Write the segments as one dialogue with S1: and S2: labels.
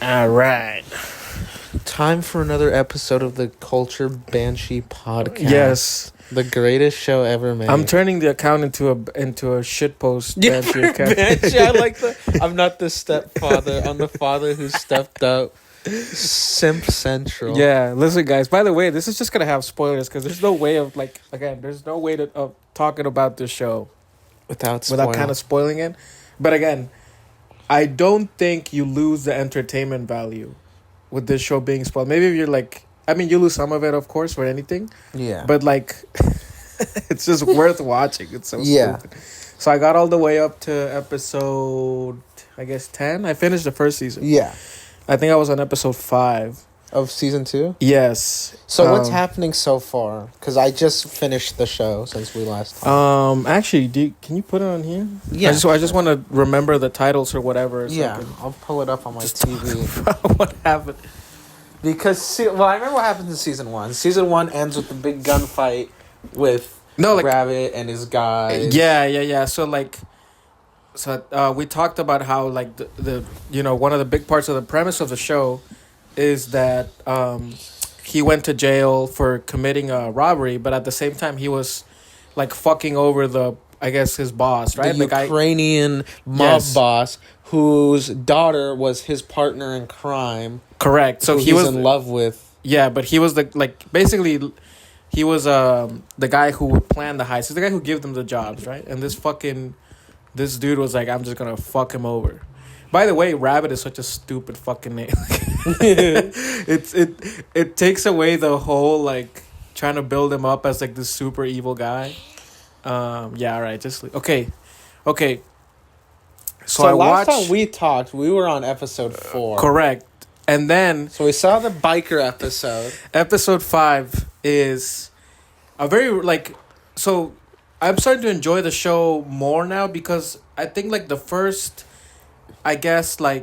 S1: All right. Time for another episode of the Culture Banshee podcast.
S2: Yes.
S1: The greatest show ever made.
S2: I'm turning the account into a shitpost Banshee account.
S1: Banshee, I like the... I'm not the stepfather. I'm the father who stepped up. Simp Central.
S2: Yeah, listen, guys. By the way, this is just going to have spoilers because there's no way of, there's no way of talking about this show
S1: Without
S2: kind of spoiling it. But again, I don't think you lose the entertainment value with this show being spoiled. Maybe if you're you lose some of it, of course, for anything.
S1: Yeah.
S2: But it's just worth watching. It's so stupid. So I got all the way up to episode, 10. I finished the first season.
S1: Yeah.
S2: I think I was on episode 5.
S1: Of season 2?
S2: Yes.
S1: So what's happening so far? Because I just finished the show since we last talked.
S2: Actually, can you put it on here?
S1: Yeah.
S2: I just want to remember the titles or whatever.
S1: Yeah, I'll pull it up on my TV.
S2: What happened?
S1: Because, I remember what happened in season 1. Season 1 ends with the big gunfight with Rabbit and his guys.
S2: Yeah. So, we talked about how, the one of the big parts of the premise of the show is that he went to jail for committing a robbery, but at the same time, he was, fucking over his boss, right?
S1: The Ukrainian mob boss whose daughter was his partner in crime.
S2: Correct. So he was
S1: in love with.
S2: Yeah, but he was basically he was the guy who would plan the heist. He's the guy who gave them the jobs, right? And this dude was like, I'm just gonna fuck him over. By the way, Rabbit is such a stupid fucking name. It takes away the whole trying to build him up as this super evil guy. Yeah, all right. Just okay.
S1: So last time we talked, we were on episode 4.
S2: Correct. And then
S1: we saw the biker episode.
S2: Episode 5 is a very so I'm starting to enjoy the show more now because I think the first the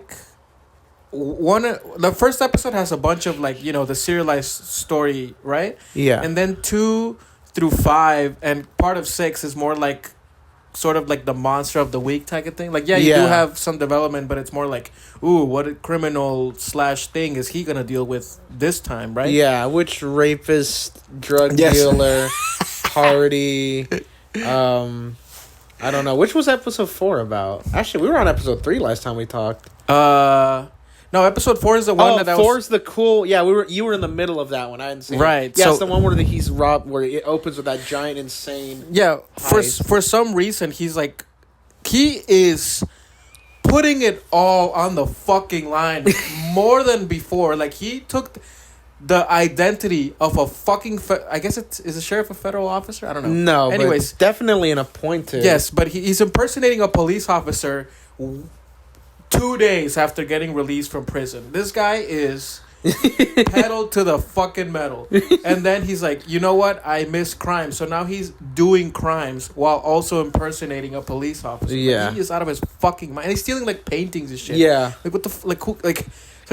S2: first episode has a bunch of the serialized story, right?
S1: Yeah.
S2: And then 2 through 5 and part of 6 is more sort of the monster of the week type of thing. You do have some development, but it's more ooh, what a criminal / thing is he gonna deal with this time, right?
S1: Yeah, which rapist, drug dealer, party, I don't know. Which was episode 4 about? Actually, we were on episode 3 last time we talked.
S2: No, episode 4 is the one that
S1: 4 is the cool. Yeah, you were in the middle of that one. I didn't see
S2: right.
S1: It. Yeah, it's the one where he's robbed, where it opens with that giant, insane.
S2: Yeah,
S1: heist.
S2: for some reason he is putting it all on the fucking line more than before. He took the identity of a fucking. I guess is the sheriff a federal officer? I don't know.
S1: No, anyways, but definitely an appointed.
S2: Yes, but he's impersonating a police officer. 2 days after getting released from prison, this guy is pedal to the fucking metal. And then he's like, you know what? I miss crime. So now he's doing crimes while also impersonating a police officer.
S1: Yeah,
S2: he is out of his fucking mind. And he's stealing paintings and shit.
S1: Yeah,
S2: what the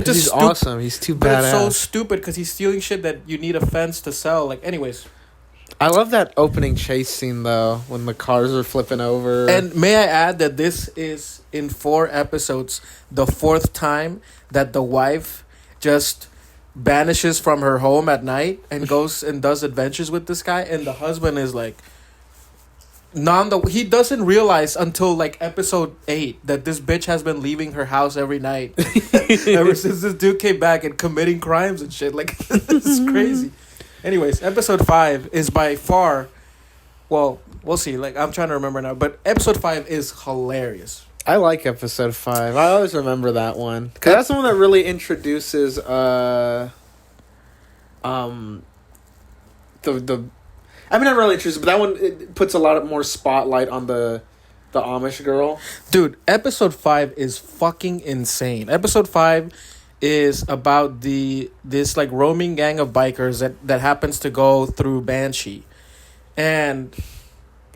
S1: he's awesome. He's too badass. But
S2: it's so stupid because he's stealing shit that you need a fence to sell. Anyways.
S1: I love that opening chase scene, though, when the cars are flipping over.
S2: And may I add that this is, in 4 episodes, the 4th time that the wife just banishes from her home at night and goes and does adventures with this guy. And the husband is he doesn't realize until episode 8 that this bitch has been leaving her house every night ever since this dude came back and committing crimes and shit. This is crazy. Anyways, episode 5 is by far, well, we'll see. I'm trying to remember now, but episode 5 is hilarious.
S1: I like episode 5. I always remember that one because that's the one that really introduces not really introduces, but that one it puts a lot more spotlight on the Amish girl.
S2: Dude, episode 5 is fucking insane. Episode 5 is about this roaming gang of bikers that happens to go through Banshee. And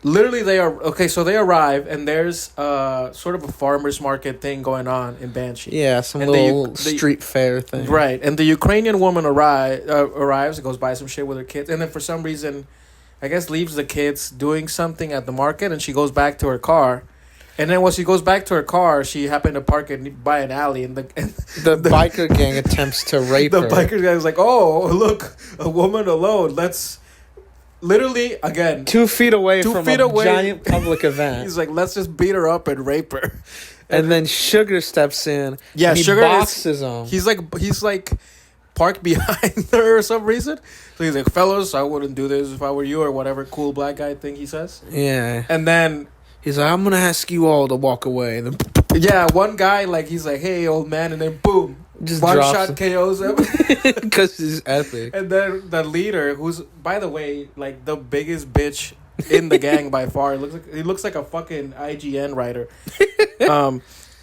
S2: literally they arrive and there's sort of a farmer's market thing going on in Banshee.
S1: Yeah, some little street fair thing.
S2: Right. And the Ukrainian woman arrives and goes buy some shit with her kids, and then for some reason I guess leaves the kids doing something at the market, and she goes back to her car. And then when she goes back to her car, she happened to park it by an alley, and the
S1: biker gang attempts to rape
S2: the
S1: her.
S2: The biker gang is like, "Oh, look, a woman alone. Let's literally again
S1: 2 feet away from a giant public event."
S2: He's like, "Let's just beat her up and rape her."
S1: And then Sugar steps in.
S2: Yeah,
S1: and he
S2: Sugar
S1: boxes him.
S2: He's like parked behind her or some reason. So he's like, "Fellas, I wouldn't do this if I were you," or whatever cool black guy thing he says.
S1: Yeah.
S2: And then
S1: he's like, "I'm gonna ask you all to walk away." And then
S2: yeah, one guy like he's like, "Hey, old man," and then boom,
S1: just
S2: one shot KOs him
S1: because he's epic.
S2: And then the leader, who's by the way like the biggest bitch in the gang by far, he looks like a fucking IGN writer.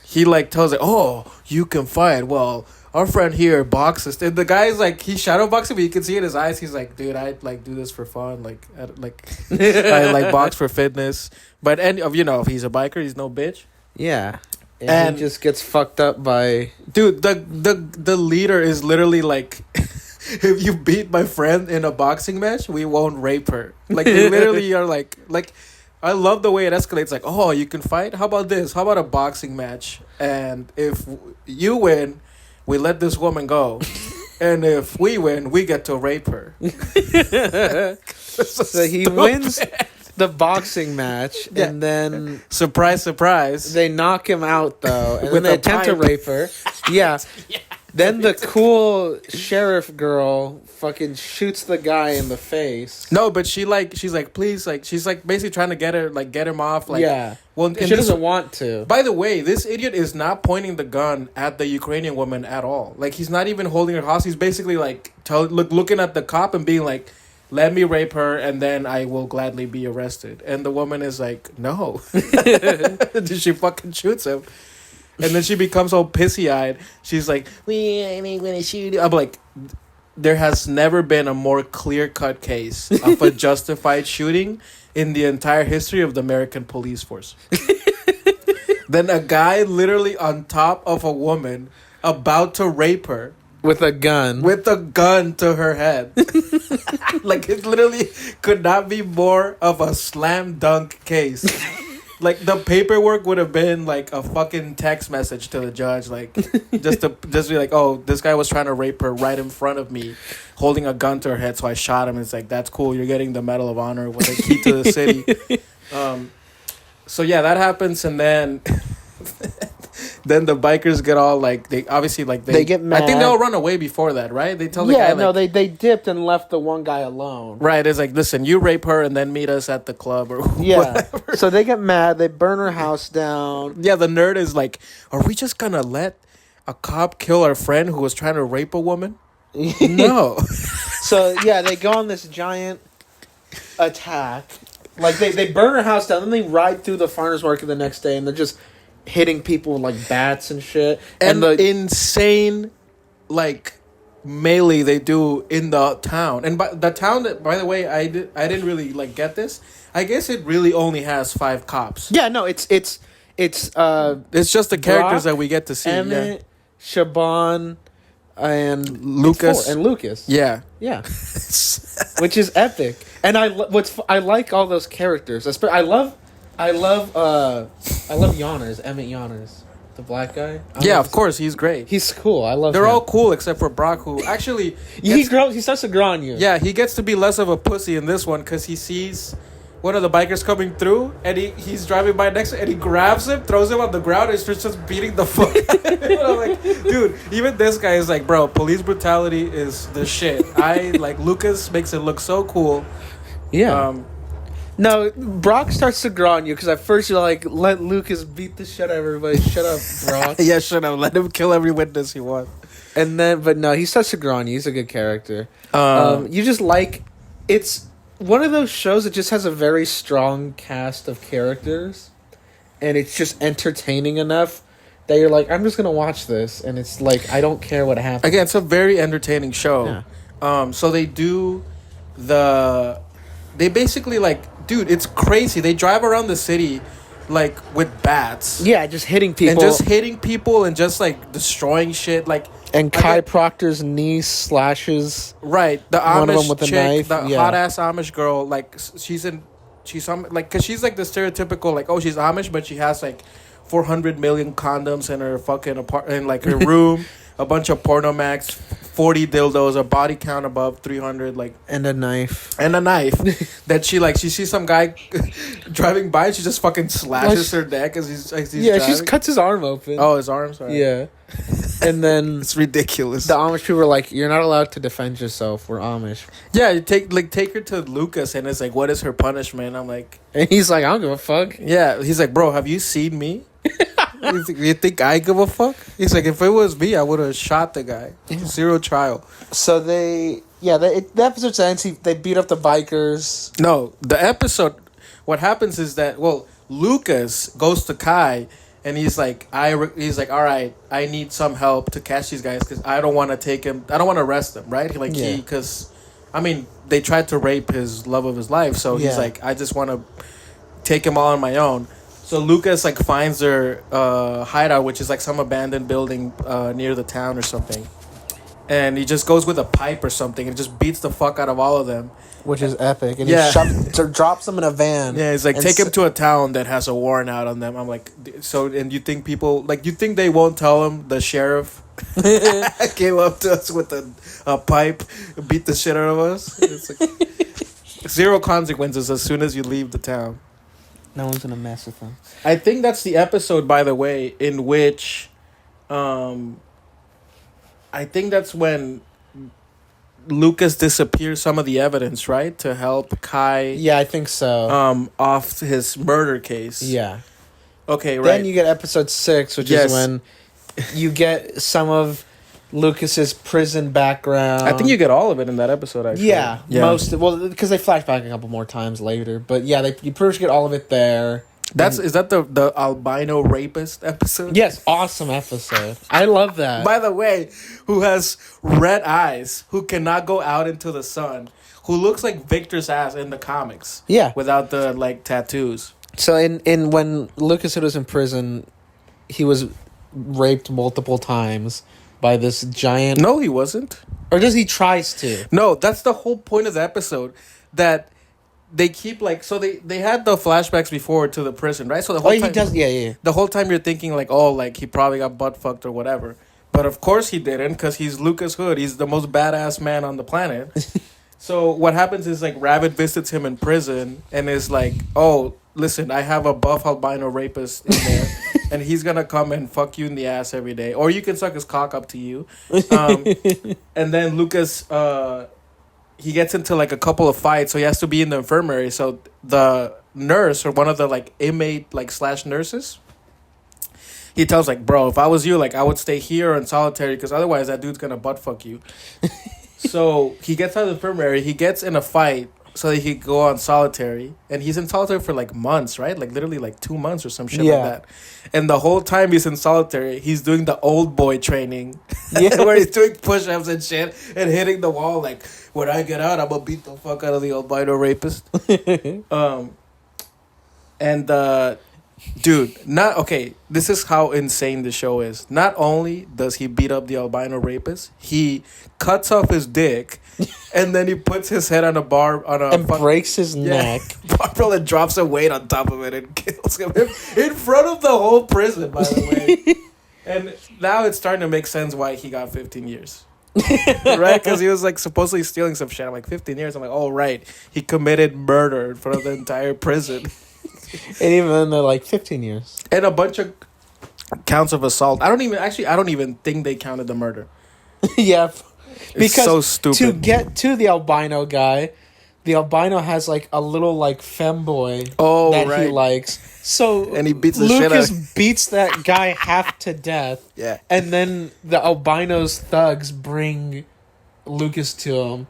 S2: He like tells it, "Oh, you can fight. Well, our friend here boxes." And the guy's like, he's shadow boxing, but you can see in his eyes, he's like, "Dude, I like do this for fun. Like, I like box for fitness." But if he's a biker, he's no bitch.
S1: Yeah, and he just gets fucked up by
S2: dude. The leader is literally like, "If you beat my friend in a boxing match, we won't rape her." Like they literally are like. I love the way it escalates. Like, "Oh, you can fight? How about this? How about a boxing match? And if you win, we let this woman go. And if we win, we get to rape her."
S1: So he wins the boxing match, yeah. And then
S2: surprise, they
S1: knock him out though, and then they attempt to rape her. Yeah. Then the cool sheriff girl fucking shoots the guy in the face.
S2: No, but she's like, please, like, she's like basically trying to get him off. Like,
S1: yeah. Well, she doesn't want to.
S2: By the way, this idiot is not pointing the gun at the Ukrainian woman at all. Like, he's not even holding her hostage. He's basically like looking at the cop and being like, "Let me rape her, and then I will gladly be arrested." And the woman is like, "No." She fucking shoots him. And then she becomes all pissy-eyed. She's like, "We ain't gonna shoot you." I'm like, there has never been a more clear-cut case of a justified shooting in the entire history of the American police force. Then a guy literally on top of a woman about to rape her.
S1: With a gun.
S2: With a gun to her head. Like, it literally could not be more of a slam dunk case. Like, the paperwork would have been like a fucking text message to the judge, like just be like, "Oh, this guy was trying to rape her right in front of me, holding a gun to her head, so I shot him." It's like, "That's cool. You're getting the Medal of Honor with a key to the city." So yeah, that happens, and then then the bikers get all like they get mad. I think they all run away before that, right? They tell the guy, like,
S1: they dipped and left the one guy alone.
S2: Right, it's like, "Listen, you rape her and then meet us at the club," or whatever.
S1: So they get mad, they burn her house down.
S2: Yeah, the nerd is like, "Are we just gonna let a cop kill our friend who was trying to rape a woman?" No.
S1: So yeah, they go on this giant attack. Like they burn her house down, then they ride through the farmer's market the next day, and they're just hitting people with like bats and shit,
S2: and the insane like melee they do in the town. And the town, that, by the way, I didn't really like get this. I guess it really only has 5 cops.
S1: Yeah, no, it's just
S2: the characters that we get to see.
S1: Emmett, Shaban, and
S2: Lucas. Yeah.
S1: Which is epic. And I like all those characters. I love Yoners, Emmett Yoners, the black guy.
S2: Yeah, of course, he's great.
S1: He's cool. I love.
S2: They're all cool except for Brock, who actually
S1: he starts to grow on you.
S2: Yeah, he gets to be less of a pussy in this one because he sees one of the bikers coming through, and he's driving by next to him, and he grabs him, throws him on the ground, and starts just beating the fuck out of him. I'm like, dude, even this guy is like, "Bro, police brutality is the shit." Lucas makes it look so cool.
S1: Yeah. No, Brock starts to grow on you because at first you're like, "Let Lucas beat the shit out of everybody." Shut up, Brock.
S2: Yeah, shut up. Let him kill every witness he wants.
S1: And then, but no, he starts to grow on you. He's a good character. You just like, it's one of those shows that just has a very strong cast of characters, and it's just entertaining enough that you're like, "I'm just gonna watch this," and it's like, I don't care what happens.
S2: Again, it's a very entertaining show. Yeah. So they do they basically like, dude, it's crazy. They drive around the city like with bats.
S1: Yeah, just hitting people.
S2: And just like destroying shit. Like,
S1: and Kai Proctor's knee slashes.
S2: Right. The Amish
S1: one of them with
S2: chick,
S1: a knife.
S2: The hot ass Amish girl, like she's in she's some like because she's like the stereotypical like, oh, she's Amish, but she has like 400 million condoms in her fucking apartment, in like her room, a bunch of porno max, 40 dildos, a body count above 300, like,
S1: and a knife.
S2: That she sees some guy driving by and she just fucking slashes her neck as he's
S1: yeah,
S2: driving.
S1: she just cuts his arm open.
S2: Oh, his arm, sorry.
S1: Yeah. And then
S2: it's ridiculous.
S1: The Amish people are like, you're not allowed to defend yourself. We're Amish.
S2: Yeah, you take her to Lucas and it's like, what is her punishment? I'm like,
S1: and he's like, I don't give a fuck.
S2: Yeah, he's like, bro, have you seen me? You think I give a fuck? He's like, if it was me, I would have shot the guy. Zero trial.
S1: So the episode ends. They beat up the bikers.
S2: No, the episode. What happens is that Lucas goes to Kai, and he's like, all right, I need some help to catch these guys because I don't want to take him. I don't want to arrest them, right? Because, they tried to rape his love of his life, so he's like, I just want to take him all on my own. So Lucas like finds their hideout, which is like some abandoned building near the town or something, and he just goes with a pipe or something and just beats the fuck out of all of them,
S1: which is epic. And he drops them in a van.
S2: Yeah, he's like, take him to a town that has a warrant out on them. I'm like, so, and you think people you think they won't tell him the sheriff came up to us with a pipe, beat the shit out of us? It's like zero consequences as soon as you leave the town.
S1: No one's gonna mess with them.
S2: I think that's the episode, by the way, in which, I think that's when Lucas disappears some of the evidence, right, to help Kai.
S1: Yeah, I think so.
S2: Off his murder case.
S1: Yeah.
S2: Okay, right.
S1: Then you get episode 6, which is when you get some of Lucas's prison background.
S2: I think you get all of it in that episode, actually.
S1: Yeah. Most because they flash back a couple more times later, but yeah, you pretty much get all of it there.
S2: Is that the albino rapist episode?
S1: Yes, awesome episode. I love that.
S2: By the way, who has red eyes, who cannot go out into the sun, who looks like Victor's ass in the comics.
S1: Yeah,
S2: without the tattoos.
S1: So in when Lucas was in prison, he was raped multiple times by this giant.
S2: No, he wasn't.
S1: Or does he tries to?
S2: No, that's the whole point of the episode. That they keep so they had the flashbacks before to the prison, right? So the whole time,
S1: he does. Yeah.
S2: The whole time you're thinking he probably got butt fucked or whatever, but of course he didn't because he's Lucas Hood. He's the most badass man on the planet. So what happens is Rabbit visits him in prison and is like, oh, listen, I have a buff albino rapist in there. And he's gonna come and fuck you in the ass every day, or you can suck his cock up to you. And then Lucas, he gets into a couple of fights, so he has to be in the infirmary. So the nurse or one of the inmate / nurses, he tells bro, if I was you, I would stay here in solitary because otherwise that dude's gonna butt fuck you. So he gets out of the infirmary. He gets in a fight so that he could go on solitary, and he's in solitary for months, right? Literally 2 months or some shit like that. And the whole time he's in solitary, he's doing the old boy training, where he's doing push-ups and shit and hitting the wall. When I get out, I'm gonna beat the fuck out of the albino rapist. Dude, this is how insane the show is. Not only does he beat up the albino rapist, he cuts off his dick, and then he puts his head on a bar and
S1: breaks his neck.
S2: Barbell and drops a weight on top of it and kills him in front of the whole prison, by the way. And now it's starting to make sense why he got 15 years. Right? Because he was supposedly stealing some shit. I'm 15 years. I'm oh, right. He committed murder in front of the entire prison.
S1: And even they're 15 years.
S2: And a bunch of counts of assault. I don't even think they counted the murder.
S1: Yeah.
S2: Because it's so stupid.
S1: To get to the albino guy, the albino has a little femboy he likes. So
S2: and he beats the shit out
S1: Lucas beats that guy half to death.
S2: Yeah.
S1: And then the albino's thugs bring Lucas to him.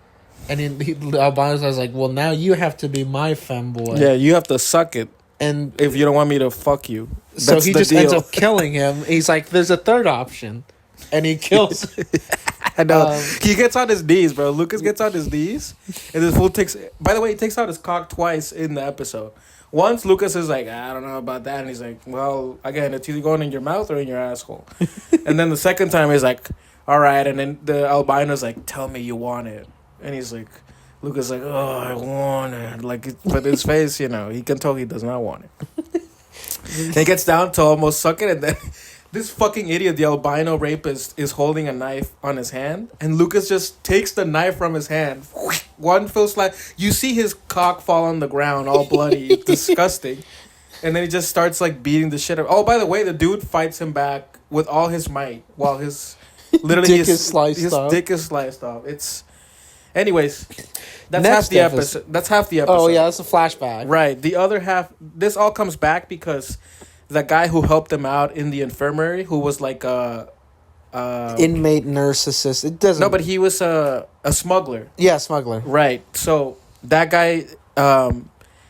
S1: And the albino's guy's well, now you have to be my femboy.
S2: Yeah, you have to suck it.
S1: And
S2: if you don't want me to fuck you.
S1: So he just ends up killing him. He's there's a third option. And he kills.
S2: I know. He gets on his knees, bro. Lucas gets on his knees. And this fool takes... By the way, he takes out his cock twice in the episode. Once, Lucas is I don't know about that. And he's well, again, it's either going in your mouth or in your asshole. And then the second time, he's all right. And then the albino's tell me you want it. And he's Lucas like, oh, I want it. Like, but his face, you know, he can tell he does not want it. And he gets down to almost suck it, and then this fucking idiot, the albino rapist, is holding a knife on his hand, and Lucas just takes the knife from his hand. One full slap. You see his cock fall on the ground, all bloody, disgusting. And then he just starts like beating the shit out. Oh, by the way, the dude fights him back with all his might while his
S1: dick is sliced off.
S2: Dick is sliced off. It's, anyways, that's half the episode. That's half the episode.
S1: Oh yeah, that's a flashback.
S2: Right. The other half, this all comes back because the guy who helped him out in the infirmary, who was like a
S1: inmate nurse assistant. It doesn't.
S2: No, but he was a smuggler.
S1: Yeah, smuggler.
S2: Right. So that guy,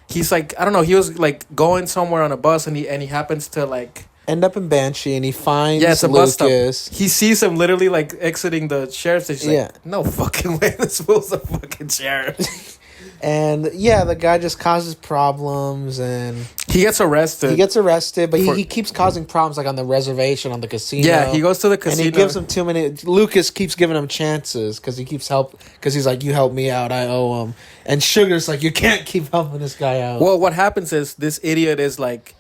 S2: he's like, I don't know. He was like going somewhere on a bus, and he happens to like
S1: end up in Banshee, and he finds
S2: it's a
S1: Lucas.
S2: bus stop. He sees him literally like exiting the sheriff's station. He's like, no fucking way, this fool's a fucking sheriff.
S1: And yeah, the guy just causes problems, and
S2: he gets arrested.
S1: But he keeps causing problems, like on the reservation, on the casino.
S2: Yeah, he goes to the casino,
S1: and he gives him too many. Lucas keeps giving him chances because he keeps because he's like, you helped me out, I owe him. And Sugar's like, you can't keep helping this guy out.
S2: Well, what happens is this idiot is like,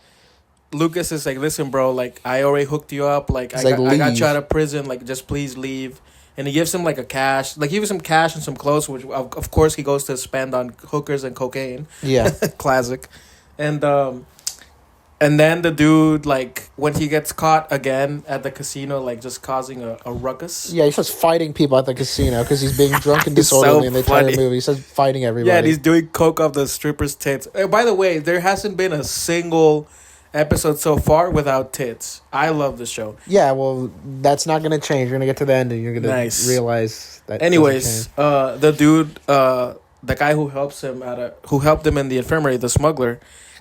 S2: Lucas is like, listen, bro, like I already hooked you up, like I got you out of prison, like just please leave. And he gives him like a cash, like he gives him cash and some clothes, which of course he goes to spend on hookers and cocaine.
S1: Yeah,
S2: classic. And then the dude, like when he gets caught again at the casino, like just causing a ruckus.
S1: Yeah, he starts fighting people at the casino because he's being drunk and disorderly in the entire movie. He starts fighting everybody.
S2: Yeah, and he's doing coke off the stripper's tits. By the way, there hasn't been a single episode so far without tits. I love the show.
S1: Yeah, well, that's not going to change. You're going to get to the end and you're going to realize that.
S2: Anyways, the dude, the guy who helped him in the infirmary, the smuggler,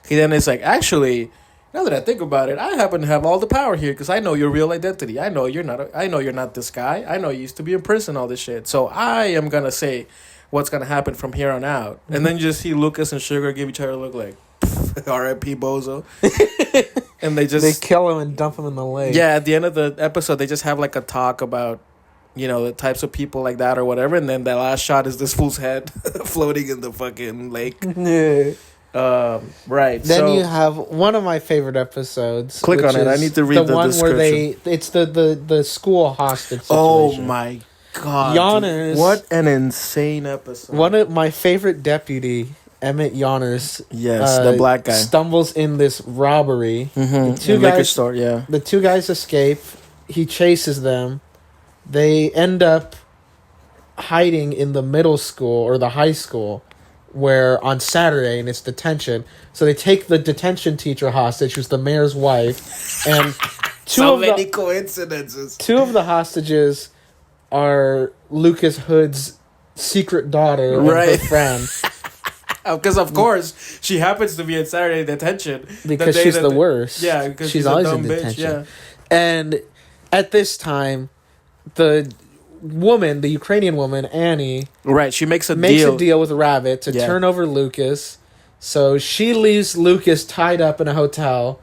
S2: he then is like, actually, now that I think about it, I happen to have all the power here because I know your real identity. I know you're not this guy. I know you used to be in prison, all this shit. So I am going to say what's going to happen from here on out. Mm-hmm. And then you just see Lucas and Sugar give each other a look like, R.I.P. Bozo. And they
S1: kill him and dump him in the lake.
S2: Yeah, at the end of the episode, they just have like a talk about, you know, the types of people like that or whatever. And then the last shot is this fool's head floating in the fucking lake.
S1: Yeah.
S2: Right.
S1: Then you have one of my favorite episodes.
S2: Click on it. I need to read the
S1: one
S2: description.
S1: Where it's the school hostage situation.
S2: Oh my god.
S1: Yonners.
S2: What an insane episode.
S1: One of my favorite deputy, Emmett Yonners.
S2: Yes, the black guy.
S1: Stumbles in this robbery.
S2: Mm-hmm. The liquor store, yeah.
S1: The two guys escape. He chases them. They end up hiding in the middle school or the high school where on Saturday, and it's detention. So they take the detention teacher hostage, who's the mayor's wife, and
S2: many coincidences.
S1: Two of the hostages are Lucas Hood's secret daughter and her friend.
S2: Because of course she happens to be in Saturday detention
S1: because she's the worst.
S2: Yeah, because
S1: she's always in detention.
S2: Bitch, yeah.
S1: And at this time, the woman, the Ukrainian woman Annie,
S2: right, she makes a
S1: deal with Rabbit to turn over Lucas. So she leaves Lucas tied up in a hotel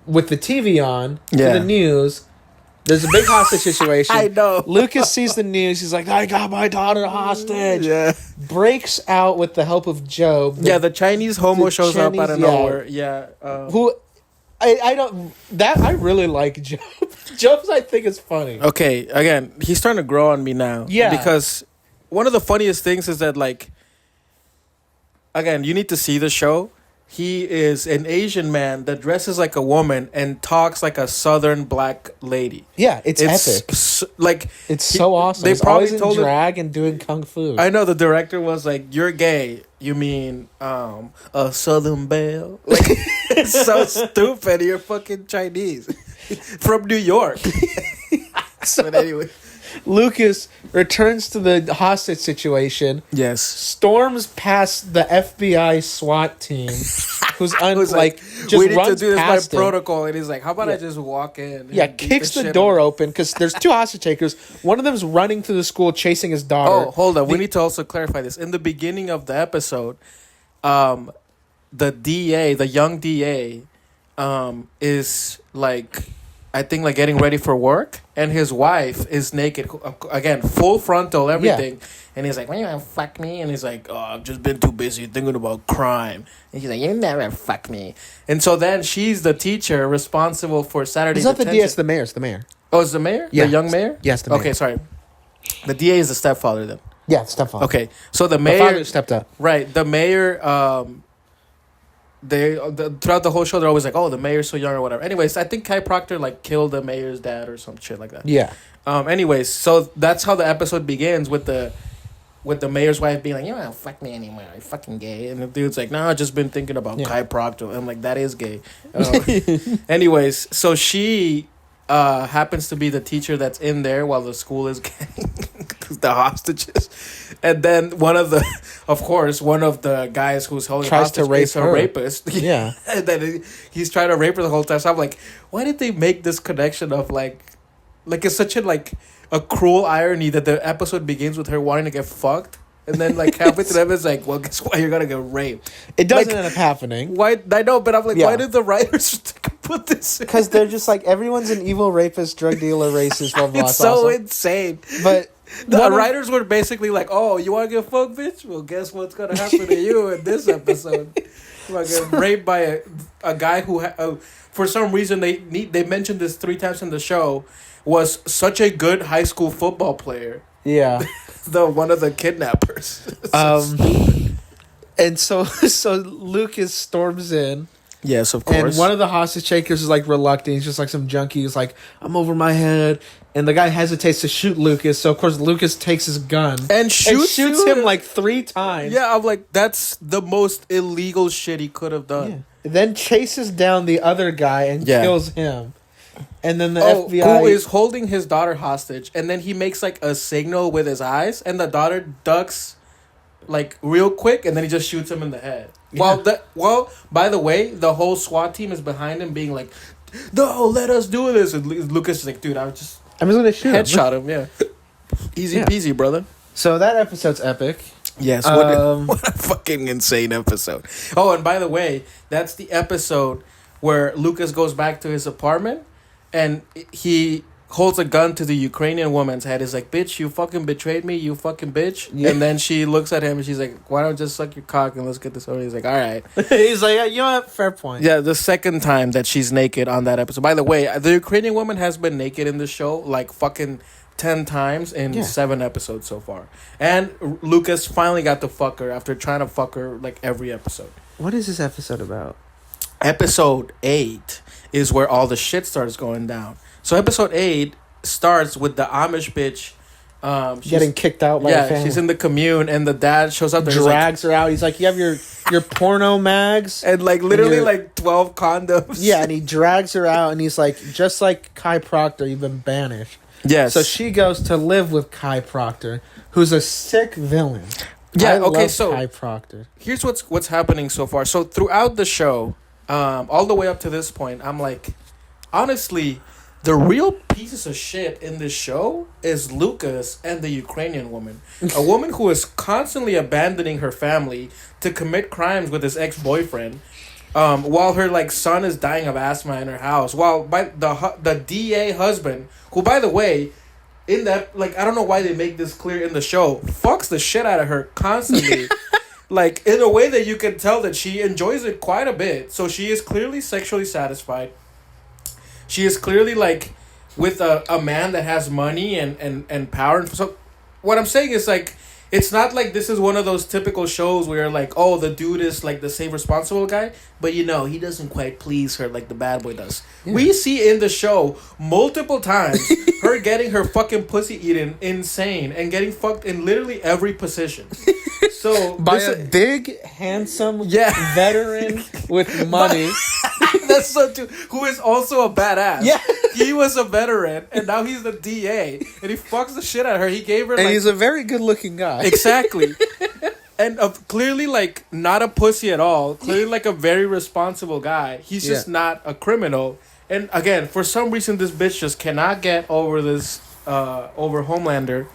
S1: with the TV on for the news. There's a big hostage situation.
S2: I know.
S1: Lucas sees the news. He's like, I got my daughter hostage.
S2: Yeah.
S1: Breaks out with the help of Job.
S2: The Chinese homo shows up out of nowhere. Yeah.
S1: Who... I really like Job. Job's, I think, is funny.
S2: Okay, again, he's starting to grow on me now.
S1: Yeah.
S2: Because one of the funniest things is that, like, again, you need to see the show. He is an Asian man that dresses like a woman and talks like a southern black lady.
S1: Yeah, it's epic. It's so awesome. They probably always in drag and doing kung fu.
S2: I know the director was like, "You're gay. You mean a southern belle?" Like, it's so stupid. You're fucking Chinese from New York. But anyway.
S1: Lucas returns to the hostage situation.
S2: Yes.
S1: Storms past the FBI SWAT team, who's like just
S2: we need
S1: runs
S2: to do this
S1: past
S2: by protocol, and he's like, "How about I just walk in?"
S1: Yeah, kicks the door open because there's two hostage takers. One of them's running through the school chasing his daughter.
S2: Oh, hold on. We need to also clarify this. In the beginning of the episode, the DA, the young DA, is like I think like getting ready for work, and his wife is naked again, full frontal, everything, and he's like, "When you gonna fuck me?" And he's like, "Oh, I've just been too busy thinking about crime." And she's like, "You never fuck me." And so then she's the teacher responsible for Saturday.
S1: It's not
S2: detention.
S1: the DA, it's the mayor. It's the mayor.
S2: Oh, it's the mayor.
S1: Yeah.
S2: The young mayor.
S1: Yes, the mayor.
S2: Okay, sorry. The DA is the stepfather then.
S1: Yeah, stepfather.
S2: Okay, so the
S1: The
S2: mayor
S1: father stepped up.
S2: right. The mayor. Throughout the whole show, they're always like, "Oh, the mayor's so young" or whatever. Anyways, I think Kai Proctor like killed the mayor's dad or some shit like that.
S1: Yeah.
S2: Anyways, so that's how the episode begins with the mayor's wife being like, "You don't fuck me anymore, you fucking gay," and the dude's like, "No, I've just been thinking about Kai Proctor." I'm like, "That is gay." Anyways, so she happens to be the teacher that's in there while the school is getting the hostages, and then one of the guys who's holding
S1: Tries
S2: hostage
S1: to rape
S2: is a
S1: her.
S2: rapist.
S1: Yeah.
S2: And then he's trying to rape her the whole time. So I'm like, why did they make this connection of like it's such a cruel irony that the episode begins with her wanting to get fucked, and then like halfway through the it's like, well, guess what? You're gonna get raped.
S1: It doesn't
S2: Like,
S1: end up happening.
S2: Why? I know, but I'm like,
S1: Yeah.
S2: why did the writers put this?
S1: Because they're just like, everyone's an evil rapist, drug dealer, racist, blah, blah,
S2: It's so
S1: awesome.
S2: insane.
S1: But
S2: The writers were basically like, "Oh, you want to get fucked, bitch? Well, guess what's gonna happen to you in this episode? You're gonna get raped by a guy who, for some reason, they mentioned this 3 times in the show, was such a good high school football player.
S1: yeah.
S2: One of the kidnappers.
S1: And so Lucas storms in.
S2: Yes, of
S1: And one of the hostage takers is like reluctant. He's just like some junkie. He's like, I'm over my head. And the guy hesitates to shoot Lucas. So, of course, Lucas takes his gun
S2: and shoots
S1: him like 3 times.
S2: Yeah, I'm like, that's the most illegal shit he could have done.
S1: Yeah. Then chases down the other guy and kills him. And then the FBI...
S2: who is holding his daughter hostage. And then he makes like a signal with his eyes. And the daughter ducks like real quick. And then he just shoots him in the head. Yeah. Well, by the way, the whole SWAT team is behind him being like, no, let us do this. And Lucas is like, dude, I'm just going to shoot headshot him. Yeah. Easy peasy, brother.
S1: So that episode's epic.
S2: Yes. What a fucking insane episode. Oh, and by the way, that's the episode where Lucas goes back to his apartment and he holds a gun to the Ukrainian woman's head. He's like, bitch, you fucking betrayed me, you fucking bitch. Yeah. And then she looks at him and she's like, why don't you just suck your cock and let's get this over. He's like, all right.
S1: He's like, you know what? Fair point.
S2: Yeah, the second time that she's naked on that episode. By the way, the Ukrainian woman has been naked in the show like fucking 10 times in 7 episodes so far. And Lucas finally got to fuck her after trying to fuck her like every episode.
S1: What is this episode about?
S2: Episode 8 is where all the shit starts going down. So episode 8 starts with the Amish bitch
S1: getting kicked out by the family.
S2: She's in the commune and the dad shows up there.
S1: Drags her out. He's like, you have your porno mags.
S2: And like literally like 12 condoms.
S1: Yeah, and he drags her out and he's like, just like Kai Proctor, you've been banished.
S2: Yes.
S1: So she goes to live with Kai Proctor, who's a sick villain.
S2: Yeah, so
S1: Kai Proctor.
S2: Here's what's happening so far. So throughout the show, all the way up to this point, I'm like, honestly, the real pieces of shit in this show is Lucas and the Ukrainian woman. A woman who is constantly abandoning her family to commit crimes with his ex-boyfriend, while her like son is dying of asthma in her house. While the DA husband, who by the way, in that like I don't know why they make this clear in the show, fucks the shit out of her constantly. Like in a way that you can tell that she enjoys it quite a bit. So she is clearly sexually satisfied. She is clearly like with a man that has money and power. So what I'm saying is like, it's not like this is one of those typical shows where like, oh, the dude is like the safe responsible guy, but you know, he doesn't quite please her like the bad boy does. Yeah. We see in the show multiple times her getting her fucking pussy eaten insane and getting fucked in literally every position. So
S1: by a big, handsome veteran with money.
S2: That's so true. Who is also a badass.
S1: Yeah.
S2: He was a veteran, and now he's the DA, and he fucks the shit out of her. He gave her,
S1: and he's a very good-looking guy.
S2: Exactly. And clearly, like, not a pussy at all. Clearly, like, a very responsible guy. He's just not a criminal. And, again, for some reason, this bitch just cannot get over this, over Homelander.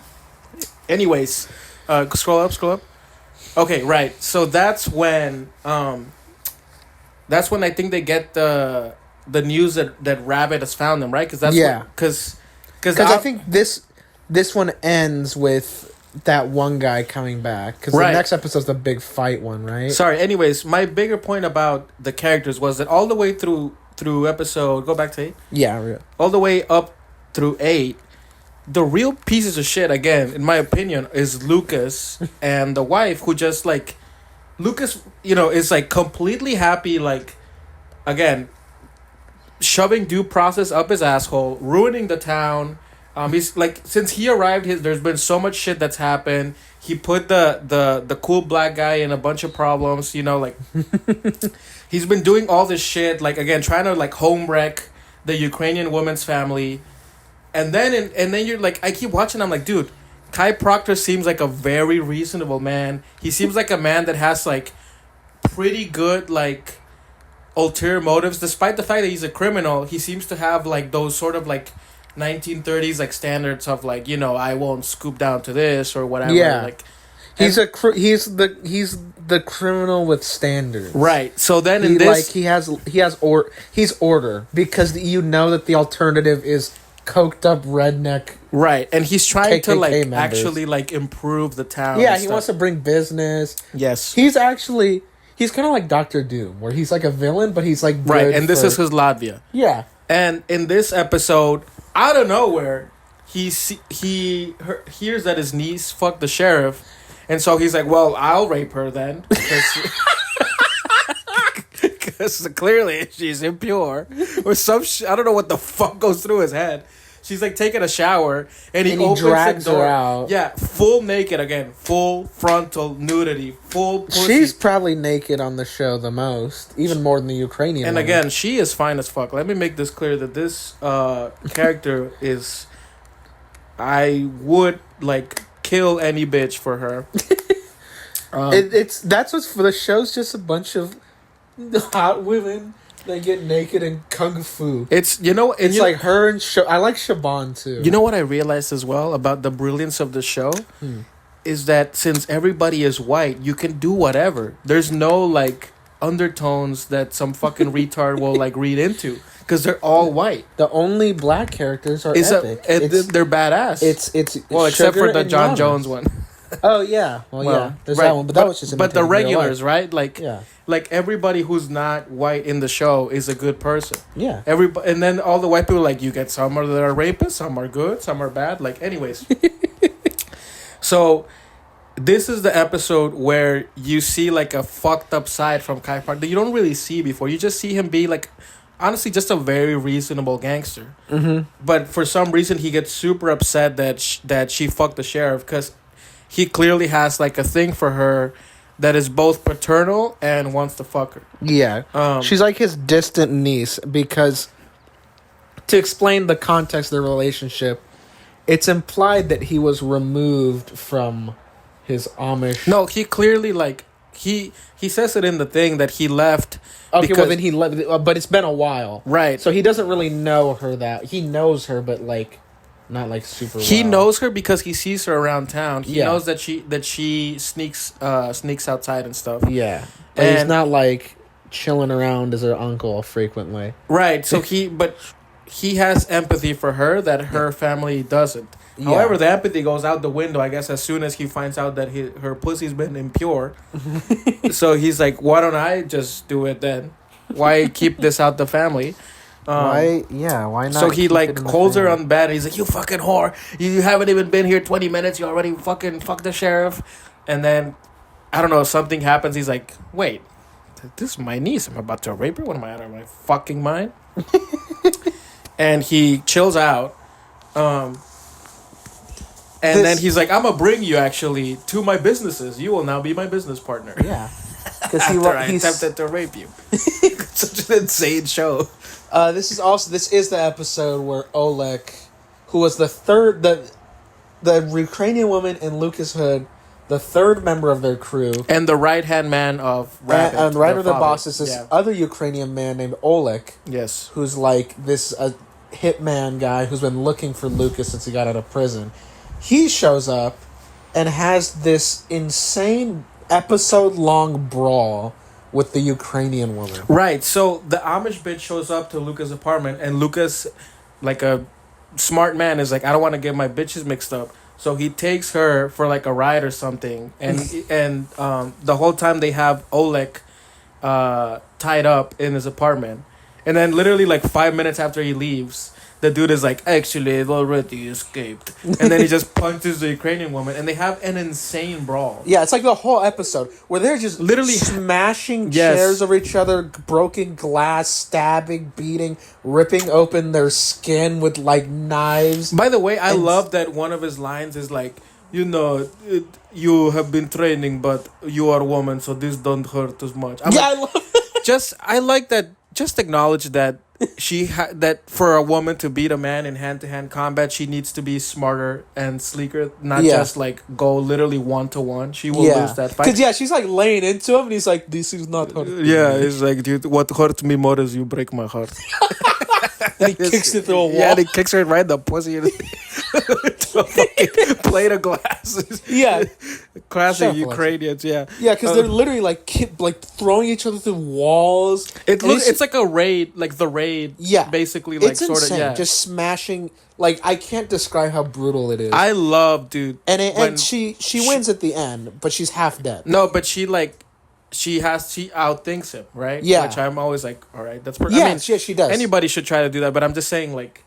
S2: Anyways, scroll up. Okay, right. So that's when I think they get the the news that Rabbit has found them, right? Because that's because
S1: I think this one ends with that one guy coming back, because the next episode's the big fight one, right?
S2: Sorry. Anyways, my bigger point about the characters was that all the way through episode, go back to 8.
S1: Yeah,
S2: all the way up through 8, the real pieces of shit, again, in my opinion, is Lucas and the wife, who just like Lucas, is like completely happy, like, again, shoving due process up his asshole, ruining the town. He's like, since he arrived, there's been so much shit that's happened. He put the cool black guy in a bunch of problems, like he's been doing all this shit, like, again, trying to like home wreck the Ukrainian woman's family. And then you're like, I keep watching, I'm like, dude, Kai Proctor seems like a very reasonable man. He seems like a man that has like pretty good like ulterior motives, despite the fact that he's a criminal. He seems to have like those sort of like 1930s like standards of like, I won't scoop down to this or whatever.
S1: Yeah,
S2: like
S1: he's the criminal with standards,
S2: right? So then in this,
S1: he's order, because that the alternative is coked up redneck,
S2: right? And he's trying to like
S1: members.
S2: actually like improve the town.
S1: Yeah, he wants to bring business.
S2: Yes,
S1: he's kind of like Doctor Doom, where he's like a villain, but he's like
S2: right. And this is his Latvia.
S1: Yeah.
S2: And in this episode, out of nowhere, he hears that his niece fucked the sheriff, and so he's like, "Well, I'll rape her then," because clearly she's impure or some. I don't know what the fuck goes through his head. She's like taking a shower, and he opens
S1: drags
S2: the door.
S1: her out.
S2: Yeah, full naked again, full frontal nudity, full pussy.
S1: She's probably naked on the show the most, even more than the Ukrainian.
S2: And
S1: woman.
S2: again, she is fine as fuck. Let me make this clear that this character is. I would like kill any bitch for her.
S1: That's what's for the show's just a bunch of hot women. They get naked and kung fu.
S2: It's
S1: like her and I like Shaban too.
S2: You know what I realized as well about the brilliance of the show is that since everybody is white, you can do whatever. There's no like undertones that some fucking retard will like read into, because they're all white.
S1: The only black characters are epic.
S2: They're badass.
S1: It's
S2: well, except for the John
S1: Giannis.
S2: Jones one.
S1: Oh yeah, yeah. There's that one, but that was just.
S2: But the regulars, right? Like,
S1: yeah.
S2: Like everybody who's not white in the show is a good person.
S1: Yeah.
S2: Everybody, and then all the white people, like, you get some that are rapists, some are good, some are bad. Like, anyways. So, this is the episode where you see like a fucked up side from Kai Park that you don't really see before. You just see him be like, honestly, just a very reasonable gangster.
S1: Mm-hmm.
S2: But for some reason, he gets super upset that she fucked the sheriff, because he clearly has like a thing for her that is both paternal and wants to fuck her.
S1: Yeah. She's like his distant niece, because to explain the context of the relationship, it's implied that he was removed from his Amish.
S2: No, he clearly like he says it in the thing that he left.
S1: Okay, well then he left, but it's been a while.
S2: Right.
S1: So he doesn't really know her that. He knows her, but like not like super
S2: He
S1: well.
S2: knows her because he sees her around town. He
S1: Yeah.
S2: knows that she sneaks outside and stuff.
S1: Yeah. But he's not like chilling around as her uncle frequently.
S2: Right. So he has empathy for her that her family doesn't.
S1: Yeah.
S2: However, the empathy goes out the window, I guess, as soon as he finds out that her pussy's been impure. So he's like, why don't I just do it then? Why keep this out the family?
S1: Why not?
S2: So he like holds her on bed. And he's like, "You fucking whore! You haven't even been here 20 minutes. You already fucking fucked the sheriff." And then, I don't know, something happens. He's like, "Wait, this is my niece. I'm about to rape her. What am I out of my fucking mind?" And he chills out. Then he's like, "I'm gonna bring you actually to my businesses. You will now be my business partner."
S1: Yeah, because
S2: I attempted to rape you. Such an insane show.
S1: This is the episode where Oleg, who was the Ukrainian woman and Lucas Hood, the third member of their crew,
S2: and the right hand man of Rabbit,
S1: and right of the boss is this other Ukrainian man named Oleg.
S2: Yes,
S1: who's like this hitman guy who's been looking for Lucas since he got out of prison. He shows up and has this insane episode-long brawl with the Ukrainian woman.
S2: Right. So the Amish bitch shows up to Luca's apartment, and Lucas, like a smart man, is like, I don't want to get my bitches mixed up. So he takes her for like a ride or something, and the whole time they have Oleg tied up in his apartment, and then literally like 5 minutes after he leaves, the dude is like, actually, I've already escaped, and then he just punches the Ukrainian woman, and they have an insane brawl.
S1: Yeah, it's like the whole episode where they're just
S2: Literally
S1: smashing chairs over each other, broken glass, stabbing, beating, ripping open their skin with like knives.
S2: By the way, I love that one of his lines is like, you have been training, but you are a woman, so this don't hurt as much.
S1: I love that.
S2: I like that. Just acknowledge that that for a woman to beat a man in hand-to-hand combat, she needs to be smarter and sleeker, not just like go literally 1-to-1. She will lose that fight.
S1: Because she's like laying into him, and he's like, "This is not hurting me."
S2: He's like, dude, what hurts me more is you break my heart.
S1: And he kicks it through a wall.
S2: Yeah, and he kicks her right in the pussy. To a fucking plate of glasses.
S1: Yeah.
S2: Classic Ukrainians, yeah.
S1: Yeah, because they're literally like throwing each other through walls.
S2: It's like a raid, like the raid.
S1: Yeah.
S2: Basically, like
S1: it's
S2: sort
S1: insane.
S2: of, yeah.
S1: Just smashing. Like, I can't describe how brutal it is.
S2: I love, dude.
S1: And she wins at the end, but she's half dead.
S2: No, but she outthinks him, right?
S1: Yeah.
S2: Which I'm always like, all right, that's
S1: Yeah, I mean, she does.
S2: Anybody should try to do that, but I'm just saying, like,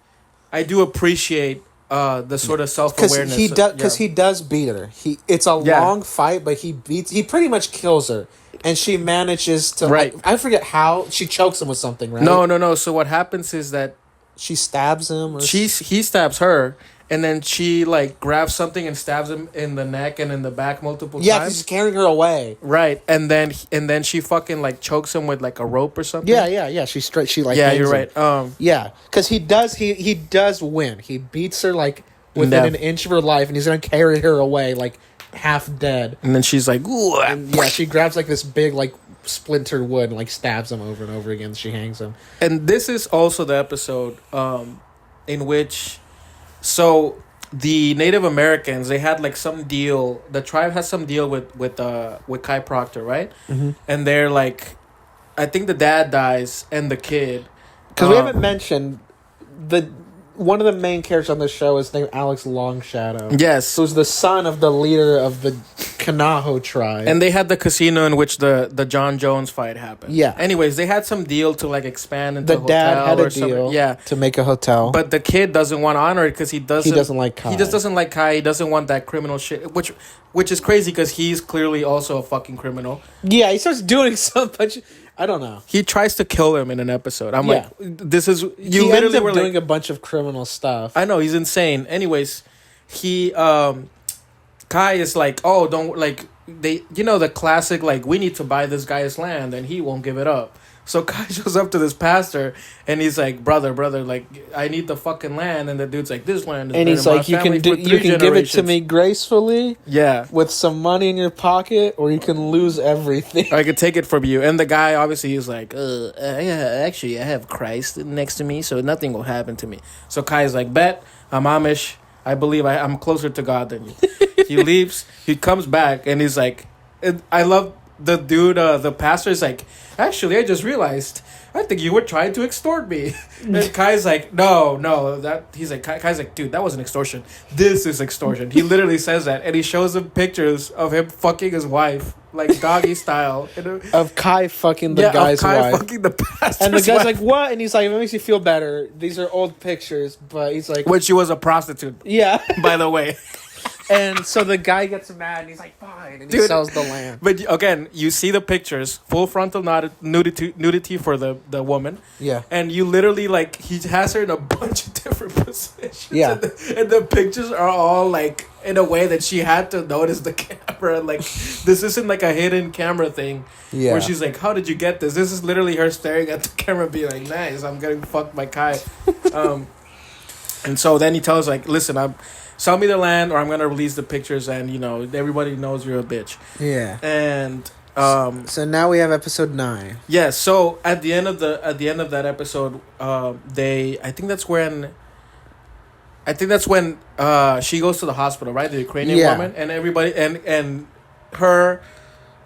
S2: I do appreciate the sort of self-awareness.
S1: Because he does beat her. It's a long fight, but he pretty much kills her. And she manages to,
S2: right.
S1: I forget how, she chokes him with something, right?
S2: No. So what happens is that
S1: she stabs him?
S2: He stabs her, and then she, like, grabs something and stabs him in the neck and in the back multiple times.
S1: Yeah, because he's carrying her away.
S2: Right, and then she fucking, like, chokes him with, like, a rope or something.
S1: Yeah. She like,
S2: yeah,
S1: hangs
S2: you're
S1: him.
S2: right.
S1: Yeah, because he does win. He beats her, like, within an inch of her life, and he's going to carry her away, like, half dead.
S2: And then she's like, ooh.
S1: And, yeah, she grabs, like, this big, like, splintered wood and, like, stabs him over and over again. She hangs him.
S2: And this is also the episode in which, so the Native Americans, they had, like, some deal. The tribe has some deal with Kai Proctor, right?
S1: Mm-hmm.
S2: And they're like, I think the dad dies and the kid.
S1: Because we haven't mentioned one of the main characters on the show is named Alex Longshadow.
S2: Yes.
S1: Who's the son of the leader of the Kanaho tribe.
S2: And they had the casino in which the John Jones fight happened.
S1: Yeah.
S2: Anyways, they had some deal to, like, expand into
S1: the dad had a deal to make a hotel.
S2: But the kid doesn't want to honor it because he doesn't like Kai. He just doesn't like Kai. He doesn't want that criminal shit, which is crazy because he's clearly also a fucking criminal.
S1: Yeah, he starts doing so much. I don't know.
S2: He tries to kill him in an episode. I'm like, this is
S1: he literally ends up doing a bunch of criminal stuff.
S2: I know, he's insane. Anyways, he Kai is like, oh, don't, like, they, the classic, like, we need to buy this guy's land and he won't give it up. So Kai shows up to this pastor and he's like, brother, like, I need the fucking land. And the dude's like, this land is
S1: and he's like, you can give it to me gracefully, with some money in your pocket, or you can lose everything.
S2: Or I could take it from you. And the guy obviously is like, actually, I have Christ next to me, so nothing will happen to me. So Kai's like, bet, I'm Amish. I believe I'm closer to God than you. He leaves. He comes back and he's like, I love the dude, the pastor is like, actually, I just realized, I think you were trying to extort me. And Kai's like, no, Kai's like, dude, that wasn't extortion. This is extortion. He literally says that, and he shows him pictures of him fucking his wife, like doggy style.
S1: Of Kai fucking the guy's wife.
S2: Kai fucking the pastor's
S1: And the guy's
S2: wife.
S1: like, what? And he's like, it makes you feel better. These are old pictures, but he's like...
S2: When she was a prostitute.
S1: Yeah.
S2: By the way.
S1: And so the guy gets mad, and he's like, fine, and he sells the land.
S2: But again, you see the pictures, full frontal nudity for the woman.
S1: Yeah.
S2: And you literally, like, he has her in a bunch of different positions.
S1: Yeah.
S2: And the pictures are all, like, in a way that she had to notice the camera. Like, this isn't, like, a hidden camera thing. Yeah. Where she's like, how did you get this? This is literally her staring at the camera being like, nice, I'm getting fucked by Kai. And so then he tells, like, listen, sell me the land, or I'm gonna release the pictures, and everybody knows you're a bitch.
S1: Yeah.
S2: And
S1: so now we have episode 9.
S2: Yeah. So at the end of that episode, I think that's when she goes to the hospital, right? The Ukrainian woman, and everybody and her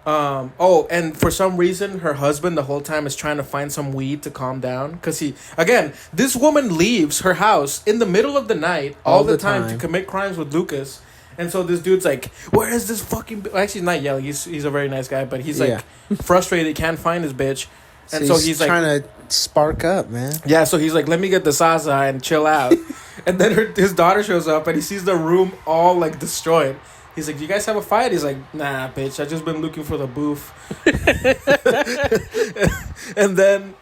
S2: And for some reason, her husband the whole time is trying to find some weed to calm down. Because this woman leaves her house in the middle of the night all the time to commit crimes with Lucas. And so this dude's like, where is this fucking... Actually, he's not yelling. He's a very nice guy. But he's like frustrated. He can't find his bitch. And so he's like...
S1: trying to spark up, man.
S2: Yeah, so he's like, let me get the Sasa and chill out. And then his daughter shows up and he sees the room all like destroyed. He's like, do you guys have a fight? He's like, nah, bitch. I just been looking for the booth. And then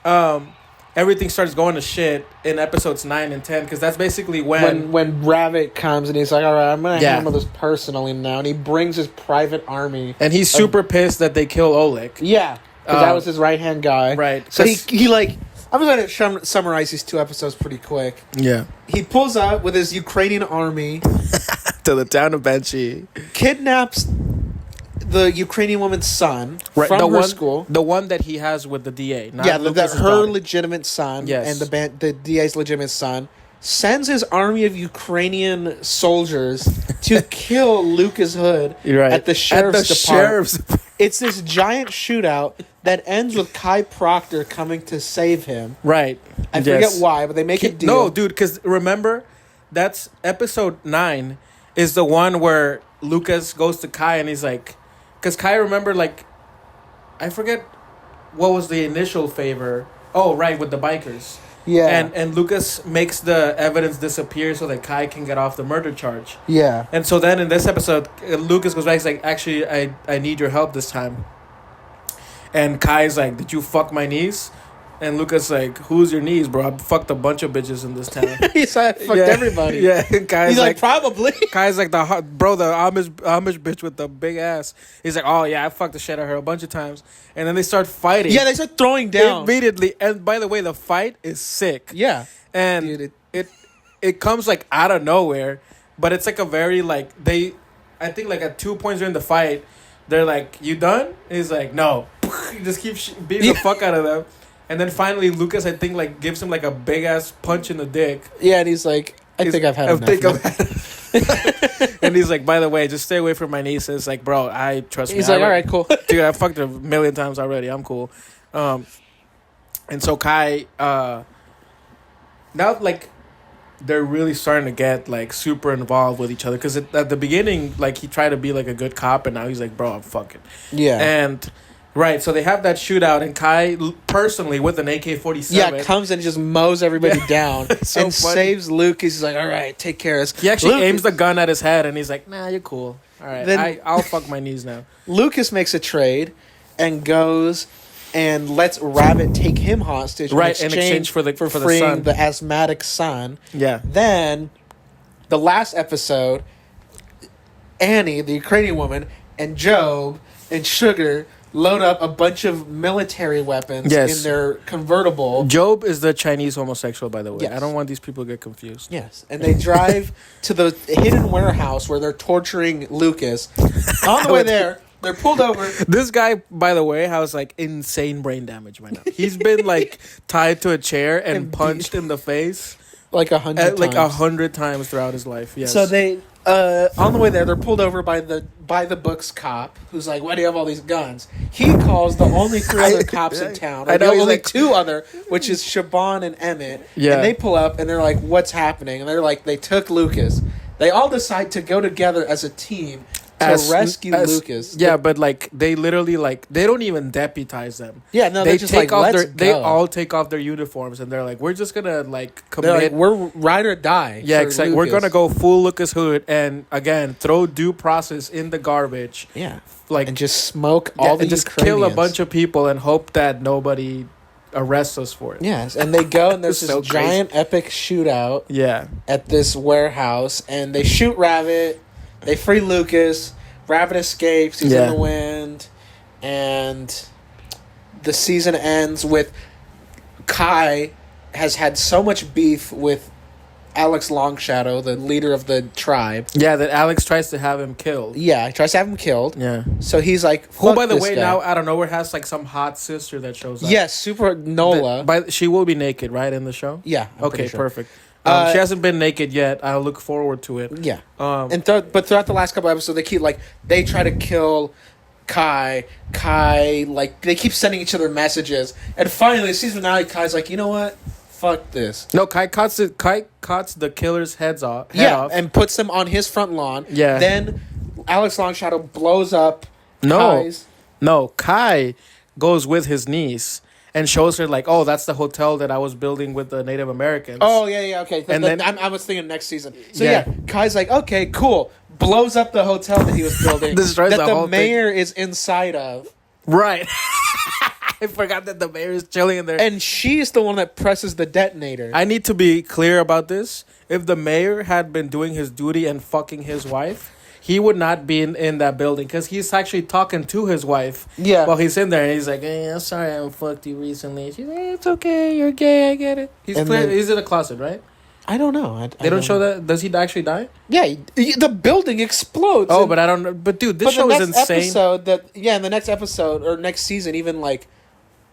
S2: everything starts going to shit in episodes 9 and 10. Because that's basically
S1: when Rabbit comes and he's like, all right, I'm going to handle this personally now. And he brings his private army.
S2: And he's super pissed that they kill Oleg.
S1: Yeah. Because that was his right-hand guy.
S2: Right.
S1: So he like... I'm going to summarize these 2 episodes pretty quick.
S2: Yeah.
S1: He pulls out with his Ukrainian army...
S2: to the town of BANSHEE.
S1: Kidnaps the Ukrainian woman's son from her school.
S2: The one that he has with the DA. Not
S1: her legitimate son.
S2: Yes.
S1: And the DA's legitimate son. Sends his army of Ukrainian soldiers to kill Lucas Hood at the sheriff's department. It's this giant shootout that ends with Kai Proctor coming to save him.
S2: Right.
S1: I forget why, but they make a deal.
S2: No, dude, because remember, that's episode 9 is the one where Lucas goes to Kai and he's like... Because Kai, remember, like... I forget what was the initial favor. Oh, right, with the bikers.
S1: Yeah.
S2: And Lucas makes the evidence disappear so that Kai can get off the murder charge.
S1: Yeah.
S2: And so then in this episode, Lucas goes back, he's like, actually, I need your help this time. And Kai's like, did you fuck my niece? And Lucas like, who's your niece, bro? I fucked a bunch of bitches in this town.
S1: He's like, I fucked everybody.
S2: Yeah. He's
S1: like, probably.
S2: Kai's like, the Amish bitch with the big ass. He's like, oh, yeah, I fucked the shit out of her a bunch of times. And then they start fighting.
S1: Yeah, they start throwing down.
S2: Immediately. And by the way, the fight is sick.
S1: Yeah.
S2: And dude, it comes like out of nowhere. But it's like a very like, I think like at 2 points during the fight, they're like, you done? And he's like, no. He just keeps beating the fuck out of them. And then finally, Lucas, I think, like, gives him, like, a big-ass punch in the dick.
S1: Yeah, and he's like, I think I've had enough.
S2: And he's like, by the way, just stay away from my nieces. Like, bro, trust me.
S1: He's like, all right, cool.
S2: Dude, I fucked her a million times already. I'm cool. And so Kai, now, like, they're really starting to get, like, super involved with each other. Because at the beginning, like, he tried to be, like, a good cop. And now he's like, bro, I'm fucking.
S1: Yeah.
S2: And... Right, so they have that shootout, and Kai, personally, with an AK-47...
S1: comes and just mows everybody down and saves Lucas. He's like, all right, take care of us.
S2: He actually aims the gun at his head, and he's like, nah, you're cool. All right, I'll fuck my knees now.
S1: Lucas makes a trade and goes and lets Rabbit take him hostage in exchange for freeing
S2: son.
S1: The asthmatic son.
S2: Yeah.
S1: Then, the last episode, Annie, the Ukrainian woman, and Job and Sugar... load up a bunch of military weapons in their convertible.
S2: Job is the Chinese homosexual, by the way.
S1: Yes.
S2: I don't want these people to get confused.
S1: Yes. And they drive to the hidden warehouse where they're torturing Lucas. On the way there, they're pulled over.
S2: This guy, by the way, has like insane brain damage by now. He's been like tied to a chair and punched in the face.
S1: Like 100 times.
S2: Like 100 times throughout his life, yes.
S1: So they... on the way there, they're pulled over by the books cop, who's like, "Why do you have all these guns?" He calls the only 3 other cops in town. I know, only like, 2 other, which is Shaban and Emmett. Yeah. And they pull up and they're like, "What's happening?" And they're like, "They took Lucas." They all decide to go together as a team to rescue Lucas.
S2: Yeah, but like they literally like they don't even deputize them.
S1: Yeah, no, they just
S2: take
S1: like,
S2: off
S1: let's
S2: their. They all take off their uniforms and they're like, we're just gonna like commit.
S1: They're like, we're ride or die.
S2: Yeah, exactly. We're gonna go full Lucas Hood and again throw due process in the garbage.
S1: Yeah,
S2: like
S1: and just smoke all the
S2: just kill a bunch of people and hope that nobody arrests us for it.
S1: Yes, and they go and there's this giant epic shootout.
S2: Yeah,
S1: at this warehouse and they shoot Rabbit. They free Lucas. Rabbit escapes. He's in the wind. And the season ends with Kai has had so much beef with Alex Longshadow, the leader of the tribe.
S2: Yeah, that Alex tries to have him killed.
S1: Yeah, he tries to have him killed.
S2: Yeah.
S1: So he's like,
S2: who, by the way, now out of nowhere has like some hot sister that shows up.
S1: Yes, Super Nola.
S2: She will be naked, right, in the show?
S1: Yeah.
S2: Okay, sure. Perfect. She hasn't been naked yet. I'll look forward to it.
S1: Yeah. But throughout the last couple episodes, they try to kill Kai, like, they keep sending each other messages. And finally, season finale, Kai's like, you know what? Fuck this.
S2: No, Kai cuts the killer's head off,
S1: and puts them on his front lawn.
S2: Yeah.
S1: Then Alex Longshadow blows up Kai's.
S2: No, Kai goes with his niece and shows her, like, oh, that's the hotel that I was building with the Native Americans.
S1: Oh, yeah, okay.
S2: And then
S1: I was thinking next season. So, yeah, Kai's like, okay, cool. Blows up the hotel that he was building.
S2: Destroys
S1: that
S2: the whole
S1: mayor is inside of.
S2: Right. I forgot that the mayor is chilling in there.
S1: And she's the one that presses the detonator.
S2: I need to be clear about this. If the mayor had been doing his duty and fucking his wife, he would not be in that building, because he's actually talking to his wife.
S1: Yeah.
S2: While he's in there, and he's like, I'm sorry I fucked you recently. She's like, it's okay, you're gay, I get it. He's in a closet, right?
S1: I don't know.
S2: They don't show that. Does he actually die?
S1: Yeah, the building explodes.
S2: Oh, but I don't know. But dude, this show is insane.
S1: In the next episode or next season, even like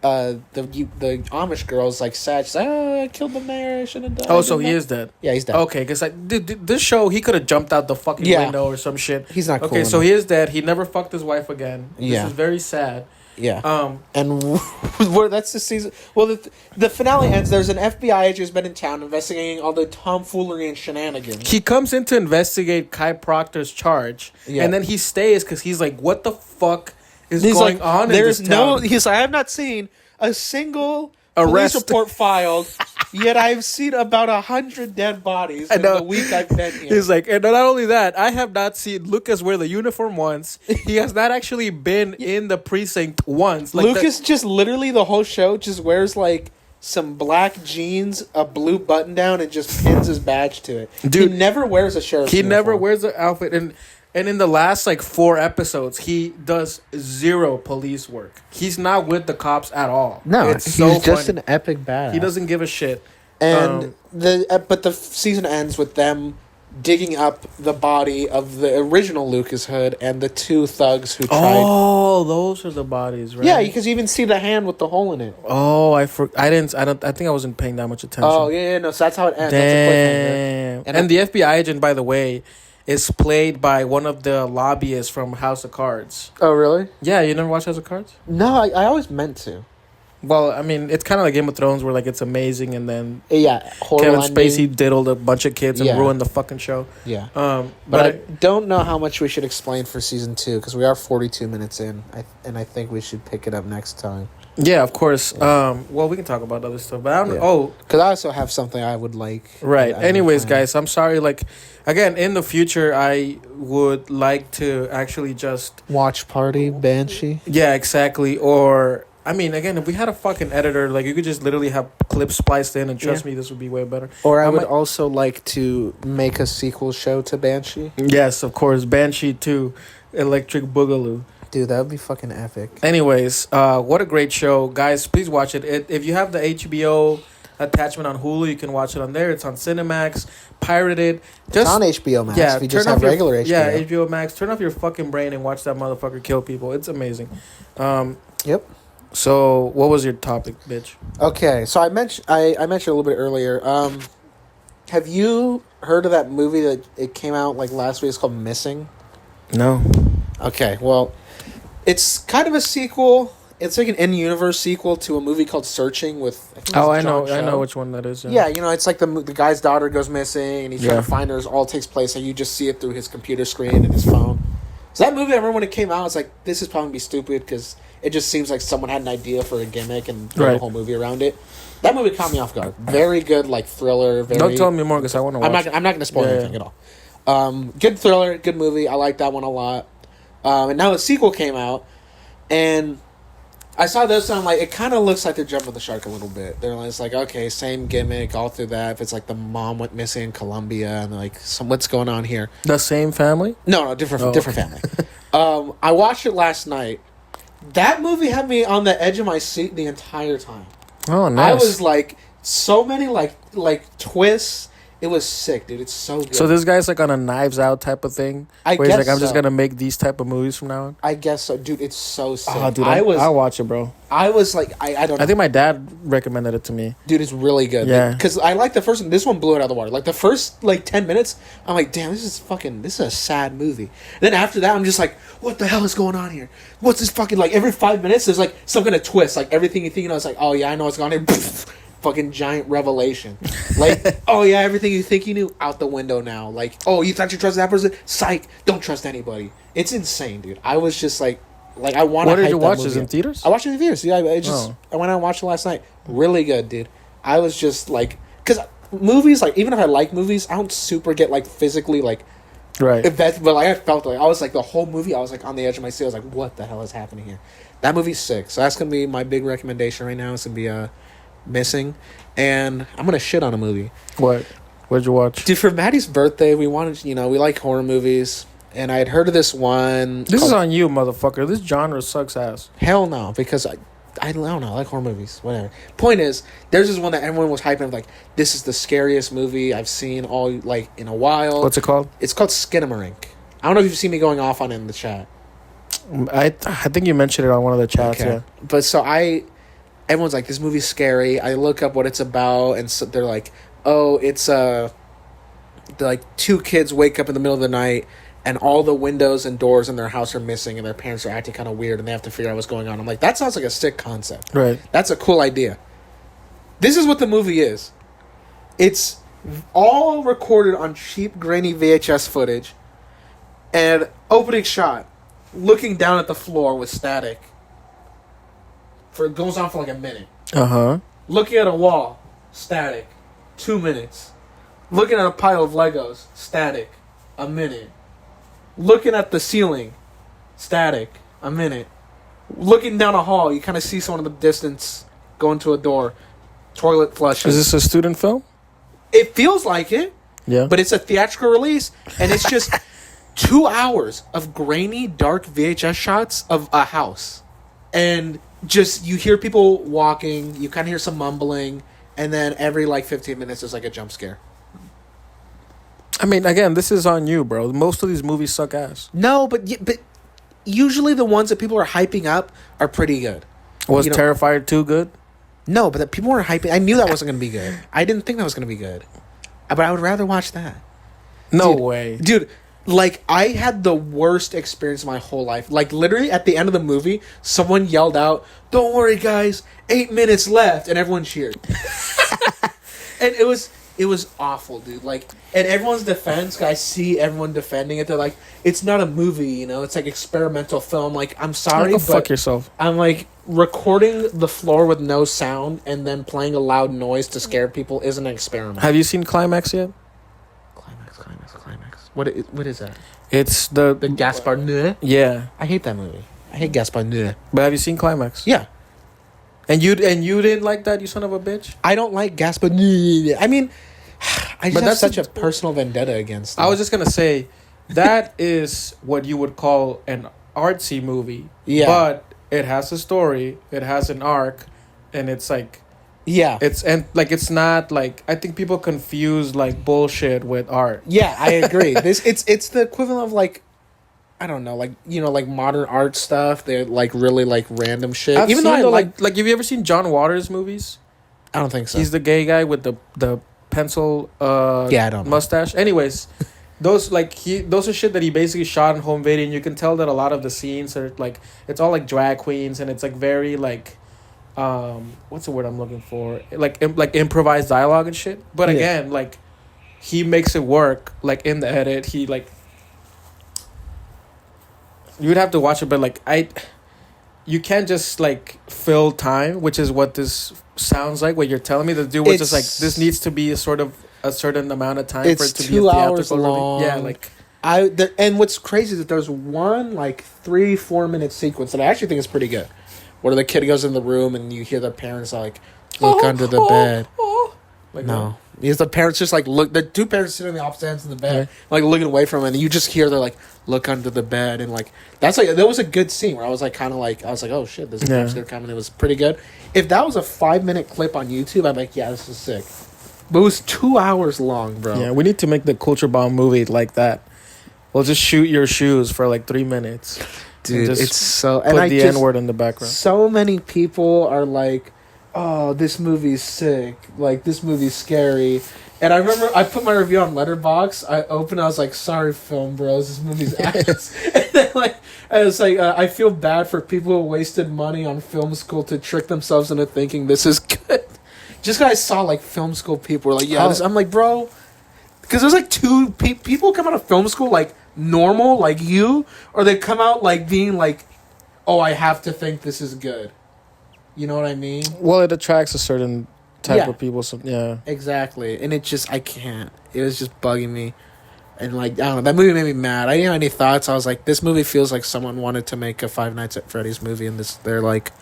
S1: the Amish girl's like sad. She's like, I killed the mayor. I shouldn't have died.
S2: Oh, so he is dead.
S1: Yeah, he's dead.
S2: Okay, because this show, he could have jumped out the fucking window or some shit.
S1: He's not cool.
S2: Okay, so he is dead. He never fucked his wife again.
S1: Yeah.
S2: This is very sad.
S1: Yeah. And that's the season. Well, the finale ends. There's an FBI agent who's been in town investigating all the tomfoolery and shenanigans.
S2: He comes in to investigate Kai Proctor's charge, and then he stays because he's like, "What the fuck is going on in this town?"
S1: He's like, I have not seen a single police report filed. Yet I've seen about 100 dead bodies in the week I've been here.
S2: He's like, and not only that, I have not seen Lucas wear the uniform once. He has not actually been in the precinct once. Like
S1: Lucas just literally the whole show just wears like some black jeans, a blue button down, and just pins his badge to it. Dude, he never wears a shirt.
S2: He never wears an outfit, and in the last like 4 episodes, he does 0 police work. He's not with the cops at all.
S1: No, he's just an epic badass.
S2: He doesn't give a shit.
S1: And the season ends with them digging up the body of the original Lucas Hood and the 2 thugs who tried.
S2: Oh, those are the bodies, right?
S1: Yeah, because you even see the hand with the hole in it.
S2: Oh, I think I wasn't paying that much attention.
S1: Oh yeah, no. So that's how it ends.
S2: Damn. That's a cliffhanger. And the FBI agent, by the way, is played by one of the lobbyists from House of Cards.
S1: Oh, really?
S2: Yeah, you never watched House of Cards?
S1: No, I always meant to.
S2: Well, I mean, it's kind of like Game of Thrones, where like it's amazing, and then
S1: Kevin
S2: Spacey diddled a bunch of kids and ruined the fucking show.
S1: Yeah. But I don't know how much we should explain for season 2, because we are 42 minutes in, and I think we should pick it up next time.
S2: Yeah, of course. Yeah. Well, we can talk about other stuff, but I don't know. Oh,
S1: because I also have something I would like.
S2: Right. Anyways, guys, I'm sorry. Like, again, in the future, I would like to actually just
S1: watch party Banshee.
S2: Yeah, exactly. Or I mean, again, if we had a fucking editor, like you could just literally have clips spliced in, and trust me, this would be way better.
S1: Or I would also like to make a sequel show to Banshee.
S2: Yes, of course, Banshee 2, Electric Boogaloo.
S1: Dude, that would be fucking epic.
S2: Anyways, what a great show. Guys, please watch it. If you have the HBO attachment on Hulu, you can watch it on there. It's on Cinemax, pirated.
S1: It's on HBO Max.
S2: Yeah,
S1: if you just have regular HBO.
S2: Yeah, HBO Max. Turn off your fucking brain and watch that motherfucker kill people. It's amazing.
S1: Yep.
S2: So, what was your topic, bitch?
S1: Okay, so I mentioned a little bit earlier. Have you heard of that movie that it came out like last week? It's called Missing.
S2: No.
S1: Okay, well, it's kind of a sequel. It's like an in-universe sequel to a movie called Searching with.
S2: I know which one that is.
S1: Yeah, it's like the guy's daughter goes missing and he's trying to find her. It all takes place and you just see it through his computer screen and his phone. So that movie, I remember when it came out, I was like, this is probably gonna be stupid because it just seems like someone had an idea for a gimmick and built a whole movie around it. That movie caught me off guard. Very good, like thriller.
S2: Don't tell me more because I want to watch.
S1: I'm not going to spoil anything at all. Good thriller, good movie. I like that one a lot. And now the sequel came out, and I saw this and I'm like, it kind of looks like they're jumping the shark a little bit. They're like, okay, same gimmick all through that. If it's like the mom went missing in Colombia and like, what's going on here?
S2: The same family?
S1: No, different family. I watched it last night. That movie had me on the edge of my seat the entire time.
S2: Oh, nice.
S1: I was like, so many like twists It was sick, dude. It's so good.
S2: So this guy's like on a Knives Out type of thing.
S1: I
S2: where he's
S1: guess
S2: like, I'm just
S1: so.
S2: gonna make these type of movies from now on.
S1: I guess so, dude. It's so sick.
S2: Oh, dude,
S1: I'll
S2: watch it, bro.
S1: I was like, I don't know.
S2: I think my dad recommended it to me.
S1: Dude, it's really good.
S2: Yeah.
S1: Because I like the first one. This one blew it out of the water. Like, the first, 10 minutes, I'm like, damn, this is a sad movie. And then after that, I'm just like, what the hell is going on here? What's this fucking, every 5 minutes, there's, some kind of twist. Like, everything you think you know, it's like, oh, yeah, I know what's going on here. Fucking giant revelation. Oh, yeah, everything you think you knew, out the window now. Like, oh, you thought you trusted that person? Psych. Don't trust anybody. It's insane, dude. I was just like I want to.
S2: What did you watch? This in theaters?
S1: I watched it in theaters. Yeah, I went out and watched it last night. Really good, dude. I was just because movies, even if I like movies, I don't super get physically
S2: right.
S1: but I felt I was the whole movie. I was on the edge of my seat. I was like, what the hell is happening here? That movie's sick. So that's gonna be my big recommendation right now. It's gonna be Missing, and I'm gonna shit on a movie.
S2: What? What'd you watch?
S1: Dude, for Maddie's birthday, we wanted, we like horror movies. And I had heard of this one.
S2: This is on you, motherfucker. This genre sucks ass.
S1: Hell no, because I don't know. I like horror movies. Whatever. Point is, there's this one that everyone was hyping. This is the scariest movie I've seen in a while.
S2: What's it called?
S1: It's called Skinamarink. I don't know if you've seen me going off on it in the chat.
S2: I think you mentioned it on one of the chats. Okay. Yeah.
S1: But everyone's like, this movie's scary. I look up what it's about, and so they're like, oh, it's two kids wake up in the middle of the night. And all the windows and doors in their house are missing, and their parents are acting kind of weird, and they have to figure out what's going on. I'm like, that sounds like a sick concept.
S2: Right.
S1: That's a cool idea. This is what the movie is. It's all recorded on cheap, grainy VHS footage, and opening shot, looking down at the floor with static. It goes on for a minute.
S2: Uh-huh.
S1: Looking at a wall, static, 2 minutes. Looking at a pile of Legos, static, a minute. Looking at the ceiling, static, a minute. Looking down a hall, you kind of see someone in the distance going to a door. Toilet flushing.
S2: Is this a student film?
S1: It feels like it.
S2: Yeah.
S1: But it's a theatrical release, and it's just 2 hours of grainy, dark VHS shots of a house. And just, you hear people walking, you kind of hear some mumbling, and then every 15 minutes there's a jump scare.
S2: I mean, again, this is on you, bro. Most of these movies suck ass.
S1: No, but usually the ones that people are hyping up are pretty good.
S2: Was Terrifier 2 good?
S1: No, but people were hyping. I knew that wasn't going to be good. I didn't think that was going to be good. But I would rather watch that.
S2: No way.
S1: Dude, I had the worst experience of my whole life. Literally, at the end of the movie, someone yelled out, "Don't worry, guys, 8 minutes left," and everyone cheered. And it was awful, dude. In everyone's defense, I see everyone defending it. They're like, it's not a movie, it's experimental film. I'm sorry, but
S2: fuck yourself.
S1: I'm recording the floor with no sound and then playing a loud noise to scare people isn't an experiment.
S2: Have you seen Climax yet?
S1: Climax. What is that?
S2: It's the
S1: Gaspar Noé?
S2: Yeah.
S1: I hate that movie. I hate Gaspar Noé.
S2: But have you seen Climax?
S1: Yeah.
S2: And you didn't like that, you son of a bitch?
S1: I don't like Gaspar Noé. I mean, I just have such a personal vendetta against them.
S2: I was just going to say, that is what you would call an artsy movie.
S1: Yeah.
S2: But it has a story, it has an arc, and it's
S1: yeah.
S2: It's not I think people confuse bullshit with art.
S1: Yeah, I agree. It's the equivalent of I don't know, modern art stuff. They're really random shit. Even though I
S2: have you ever seen John Waters movies?
S1: I don't think so.
S2: He's the gay guy with the pencil
S1: I don't know.
S2: mustache. Anyways, those are shit that he basically shot in home video, and you can tell that a lot of the scenes are it's all drag queens, and it's very what's the word I'm looking for? Improvised dialogue and shit. But again, he makes it work. In the edit, he you would have to watch it, but you can't just fill time, which is what this sounds like. What you're telling me, the dude was just this needs to be a certain amount of time for it to be a
S1: 2 hours
S2: theatrical
S1: long.
S2: Yeah,
S1: and what's crazy is that there's one 3-4 minute sequence that I actually think is pretty good, where the kid goes in the room and you hear the parents look under the bed. No. Because the parents just look. The two parents sitting on the opposite ends of the bed, looking away from it, and you just hear they're look under the bed, and that's that was a good scene where I was kind of I was oh shit, this is coming. It was pretty good. If that was a 5-minute clip on YouTube, I'd be yeah, this is sick. But it was 2 hours long, bro.
S2: Yeah, we need to make the Culture Bomb movie like that. We'll just shoot your shoes for like 3 minutes.
S1: Dude,
S2: just
S1: it's so...
S2: put the N-word in the background.
S1: So many people are like, oh, this movie's sick. Like, this movie's scary. And I remember I put my review on Letterboxd. I opened, I was like, sorry, film bros, this movie's ass. And then, like, I was like, I feel bad for people who wasted money on film school to trick themselves into thinking this is good. Just 'cause I saw, like, film school people were like, yeah, I'm like, bro... Because there's, like, two... people come out of film school, like, normal, like you, or they come out, like, being like, oh, I have to think this is good. You know what I mean?
S2: Well, it attracts a certain type of people. So, yeah.
S1: Exactly. And it just... I can't. It was just bugging me. And, like, I don't know. That movie made me mad. I didn't have any thoughts. I was like, this movie feels like someone wanted to make a Five Nights at Freddy's movie, and they're, like,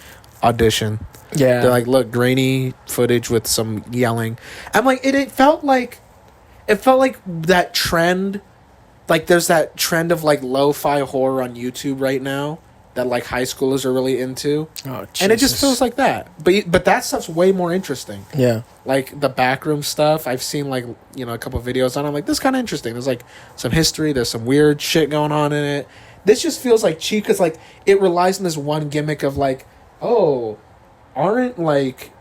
S1: audition.
S2: Yeah.
S1: They're like, look, grainy footage with some yelling. I'm like, it felt like that trend, like there's that trend of like lo-fi horror on YouTube right now that like high schoolers are really into. Oh, Jesus. And it just feels like that. But that stuff's way more interesting.
S2: Yeah.
S1: Like the backroom stuff, I've seen like, you know, a couple videos on it. I'm like, this is kind of interesting. There's like some history, there's some weird shit going on in it. This just feels like cheap because like it relies on this one gimmick of like, oh, aren't like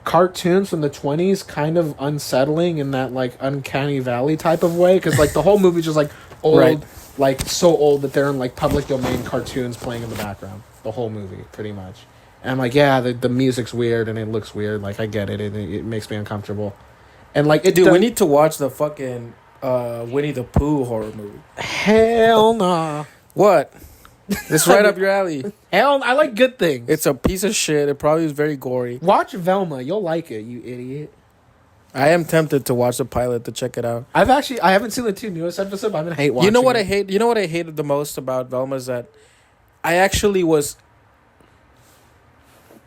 S1: cartoons from the 20s kind of unsettling in that like uncanny valley type of way, because like the whole movie's just like old, right. Like so old that they're in like public domain cartoons playing in the background the whole movie pretty much. And I'm like, yeah, the music's weird and it looks weird, like I get it, it makes me uncomfortable. And like
S2: we need to watch the fucking Winnie the Pooh horror movie.
S1: Hell nah.
S2: What? It's right up your alley.
S1: Hell, I like good things.
S2: It's a piece of shit. It probably is very gory.
S1: Watch Velma. You'll like it, you idiot.
S2: I am tempted to watch the pilot to check it out.
S1: I haven't seen the 2 newest episodes, but I'm gonna hate watching.
S2: You know what I hate? You know what I hated the most about Velma is that I actually was...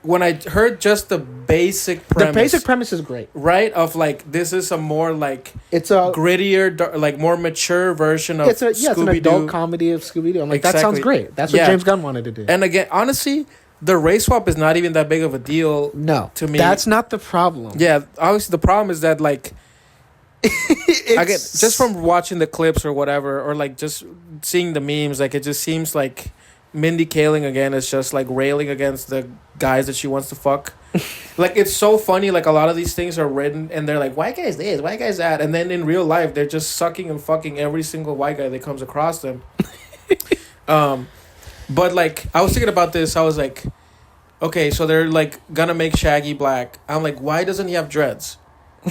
S2: When I heard just the basic premise...
S1: The basic premise is great.
S2: Right? Of like, this is a more like...
S1: It's a...
S2: grittier, like more mature version of Scooby-Doo.
S1: It's an adult comedy of Scooby-Doo. I'm like, exactly. That sounds great. That's what James Gunn wanted to do.
S2: And again, honestly, the race swap is not even that big of a deal to me.
S1: That's not the problem.
S2: Yeah, obviously the problem is that like... I get just from watching the clips or whatever, or like just seeing the memes, like it just seems like... Mindy Kaling again is just like railing against the guys that she wants to fuck. Like it's so funny, like a lot of these things are written and they're like, white guy's this, white guy's that, and then in real life they're just sucking and fucking every single white guy that comes across them. But like I was thinking about this, I was like, okay, so they're like gonna make Shaggy black. I'm like, why doesn't he have dreads?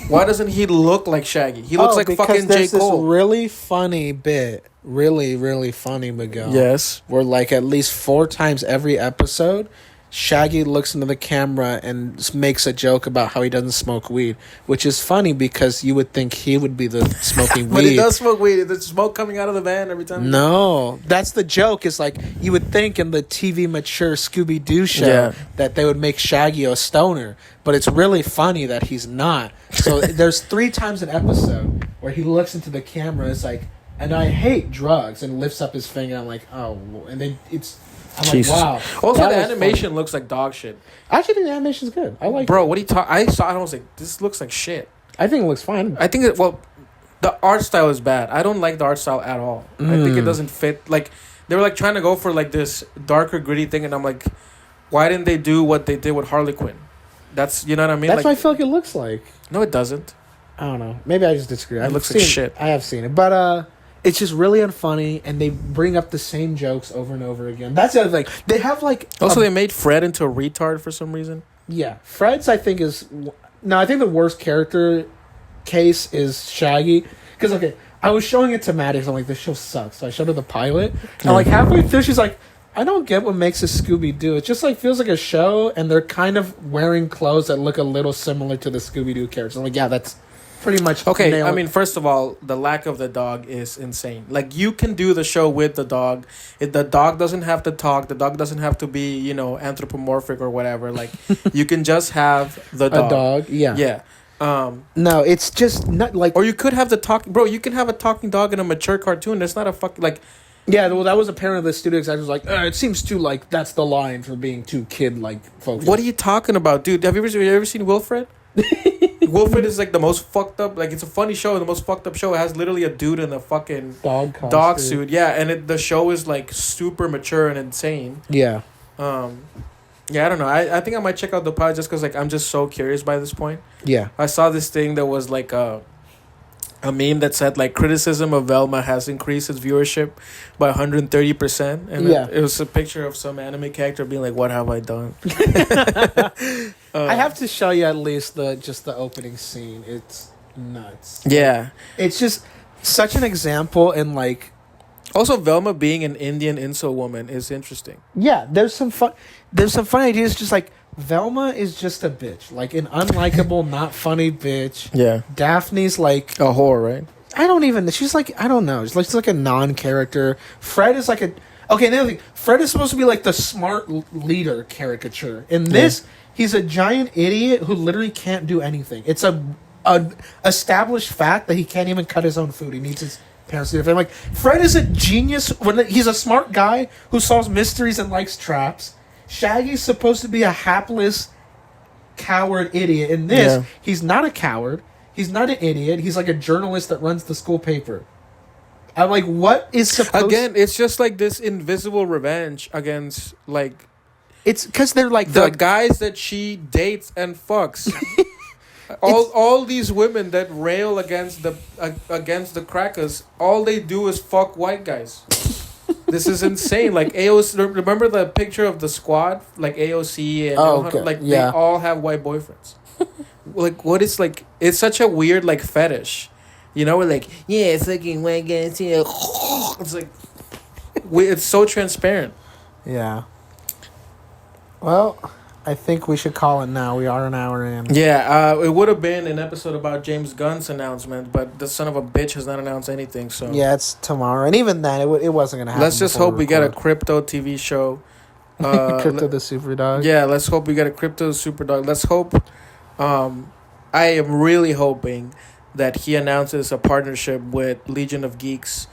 S2: Why doesn't he look like Shaggy? He looks like fucking J. Cole.
S1: This really funny bit. Really, really funny, Miguel.
S2: Yes.
S1: Where like at least 4 times every episode, Shaggy looks into the camera and makes a joke about how he doesn't smoke weed, which is funny because you would think he would be the smoking weed.
S2: But he does smoke weed. There's smoke coming out of the van every time.
S1: No, that's the joke. It's like you would think in the TV mature Scooby-Doo show that they would make Shaggy a stoner, but it's really funny that he's not. So there's 3 times an episode where he looks into the camera. It's like, and I hate drugs, and lifts up his finger. I'm like, oh, and then I'm Jesus. Like, wow.
S2: Also, the animation funny. Looks like dog shit.
S1: I actually think the animation's good. I like
S2: Bro, what do you talk? I saw it and I was like, this looks like shit.
S1: I think it looks fine.
S2: I think the art style is bad. I don't like the art style at all. I think it doesn't fit. Like, they were like trying to go for like this darker, gritty thing, and I'm like, why didn't they do what they did with Harley Quinn? That's, you know what I mean?
S1: That's what I feel like it looks like.
S2: No, it doesn't.
S1: I don't know. Maybe I just disagree.
S2: It looks like shit.
S1: I have seen it. But, it's just really unfunny, and they bring up the same jokes over and over again. That's the other thing. They have, like...
S2: Also, they made Fred into a retard for some reason.
S1: Yeah. Fred's, I think, is... No, I think the worst character case is Shaggy. Because, okay, I was showing it to Maddie, I'm like, this show sucks. So I showed her the pilot. And, like, halfway through, she's like, I don't get what makes a Scooby-Doo. It just, like, feels like a show, and they're kind of wearing clothes that look a little similar to the Scooby-Doo characters. I'm like, yeah, that's... pretty much
S2: okay. I mean, first of all, the lack of the dog is insane. Like, you can do the show with the dog. The dog doesn't have to talk. The dog doesn't have to be, you know, anthropomorphic or whatever. Like, you can just have the dog.
S1: A dog, yeah.
S2: Yeah.
S1: No, it's just not like...
S2: Or you could have the talking... Bro, you can have a talking dog in a mature cartoon. That's not a fucking... Like...
S1: Yeah, well, that was apparently the studio executive was like, it seems too, like, that's the line for being too kid-like focused.
S2: What are you talking about, dude? Have you ever seen Wilfred? Wilfred is like the most fucked up. Like it's a funny show, the most fucked up show. It has literally a dude in a fucking dog suit. Yeah, and the show is like super mature and insane.
S1: Yeah.
S2: Yeah, I don't know. I think I might check out the pod just because like I'm just so curious by this point.
S1: Yeah.
S2: I saw this thing that was like a meme that said like criticism of Velma has increased its viewership by 130%, and it was a picture of some anime character being like, "What have I done?"
S1: I have to show you at least the opening scene. It's nuts.
S2: Yeah,
S1: it's just such an example, and like
S2: also Velma being an Indian incel woman is interesting.
S1: Yeah, there's some fun ideas. Just like Velma is just a bitch, like an unlikable, not funny bitch.
S2: Yeah,
S1: Daphne's like
S2: a whore, right?
S1: I don't even. She's like I don't know. She's like a non-character. Fred is like a okay. The other thing, Fred is supposed to be like the smart leader caricature. In this, he's a giant idiot who literally can't do anything. It's a established fact that he can't even cut his own food. He needs his parents to do it. I'm like, Fred is a genius. He's a smart guy who solves mysteries and likes traps. Shaggy's supposed to be a hapless, coward idiot. In this, he's not a coward. He's not an idiot. He's like a journalist that runs the school paper. I'm like, what is supposed...
S2: Again, it's just like this invisible revenge against, like...
S1: It's because they're like...
S2: The guys that she dates and fucks. all these women that rail against the crackers, all they do is fuck white guys. This is insane. Like AOC, remember the picture of the squad, like AOC and they all have white boyfriends. Like what is like? It's such a weird like fetish, you know? We're like, yeah, fucking white guys. Yeah. It's like, it's so transparent.
S1: Yeah. Well, I think we should call it now. We are an hour in.
S2: Yeah, it would have been an episode about James Gunn's announcement, but the son of a bitch has not announced anything. So
S1: yeah, it's tomorrow, and even then, it wasn't gonna happen.
S2: Let's just hope we get a crypto TV show.
S1: Crypto the Superdog.
S2: Yeah, let's hope we get a Crypto Superdog. Let's hope. I am really hoping that he announces a partnership with Legion of Geeks,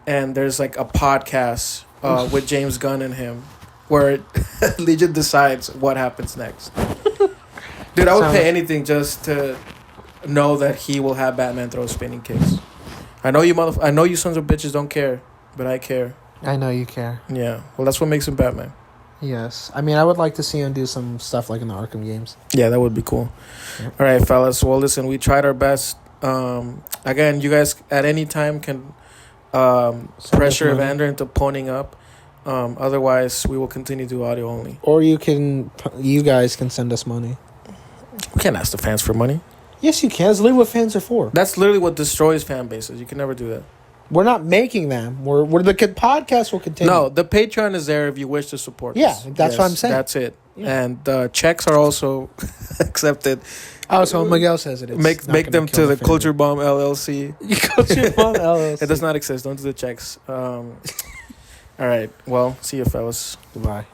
S2: and there's like a podcast with James Gunn and him, where Legion decides what happens next. Dude, I would pay anything just to know that he will have Batman throw spinning kicks. I know you sons of bitches don't care, but I care.
S1: I know you care.
S2: Yeah, well, that's what makes him Batman.
S1: Yes. I mean, I would like to see him do some stuff like in the Arkham games.
S2: Yeah, that would be cool. Yep. All right, fellas. Well, listen, we tried our best. Again, you guys at any time can pressure Evander into ponying up. Otherwise, we will continue to do audio only.
S1: Or you guys can send us money.
S2: We can't ask the fans for money.
S1: Yes, you can. That's literally what fans are for.
S2: That's literally what destroys fan bases. You can never do that.
S1: We're not making them. We're the podcast will continue.
S2: No, the Patreon is there if you wish to support us.
S1: Yeah, that's what I'm saying.
S2: That's it. Yeah. And checks are also accepted.
S1: Oh, so Miguel says it is.
S2: Make them to the Culture Bomb LLC.
S1: Culture Bomb LLC.
S2: It does not exist. Don't do the checks. All right. Well, see you, fellas.
S1: Goodbye.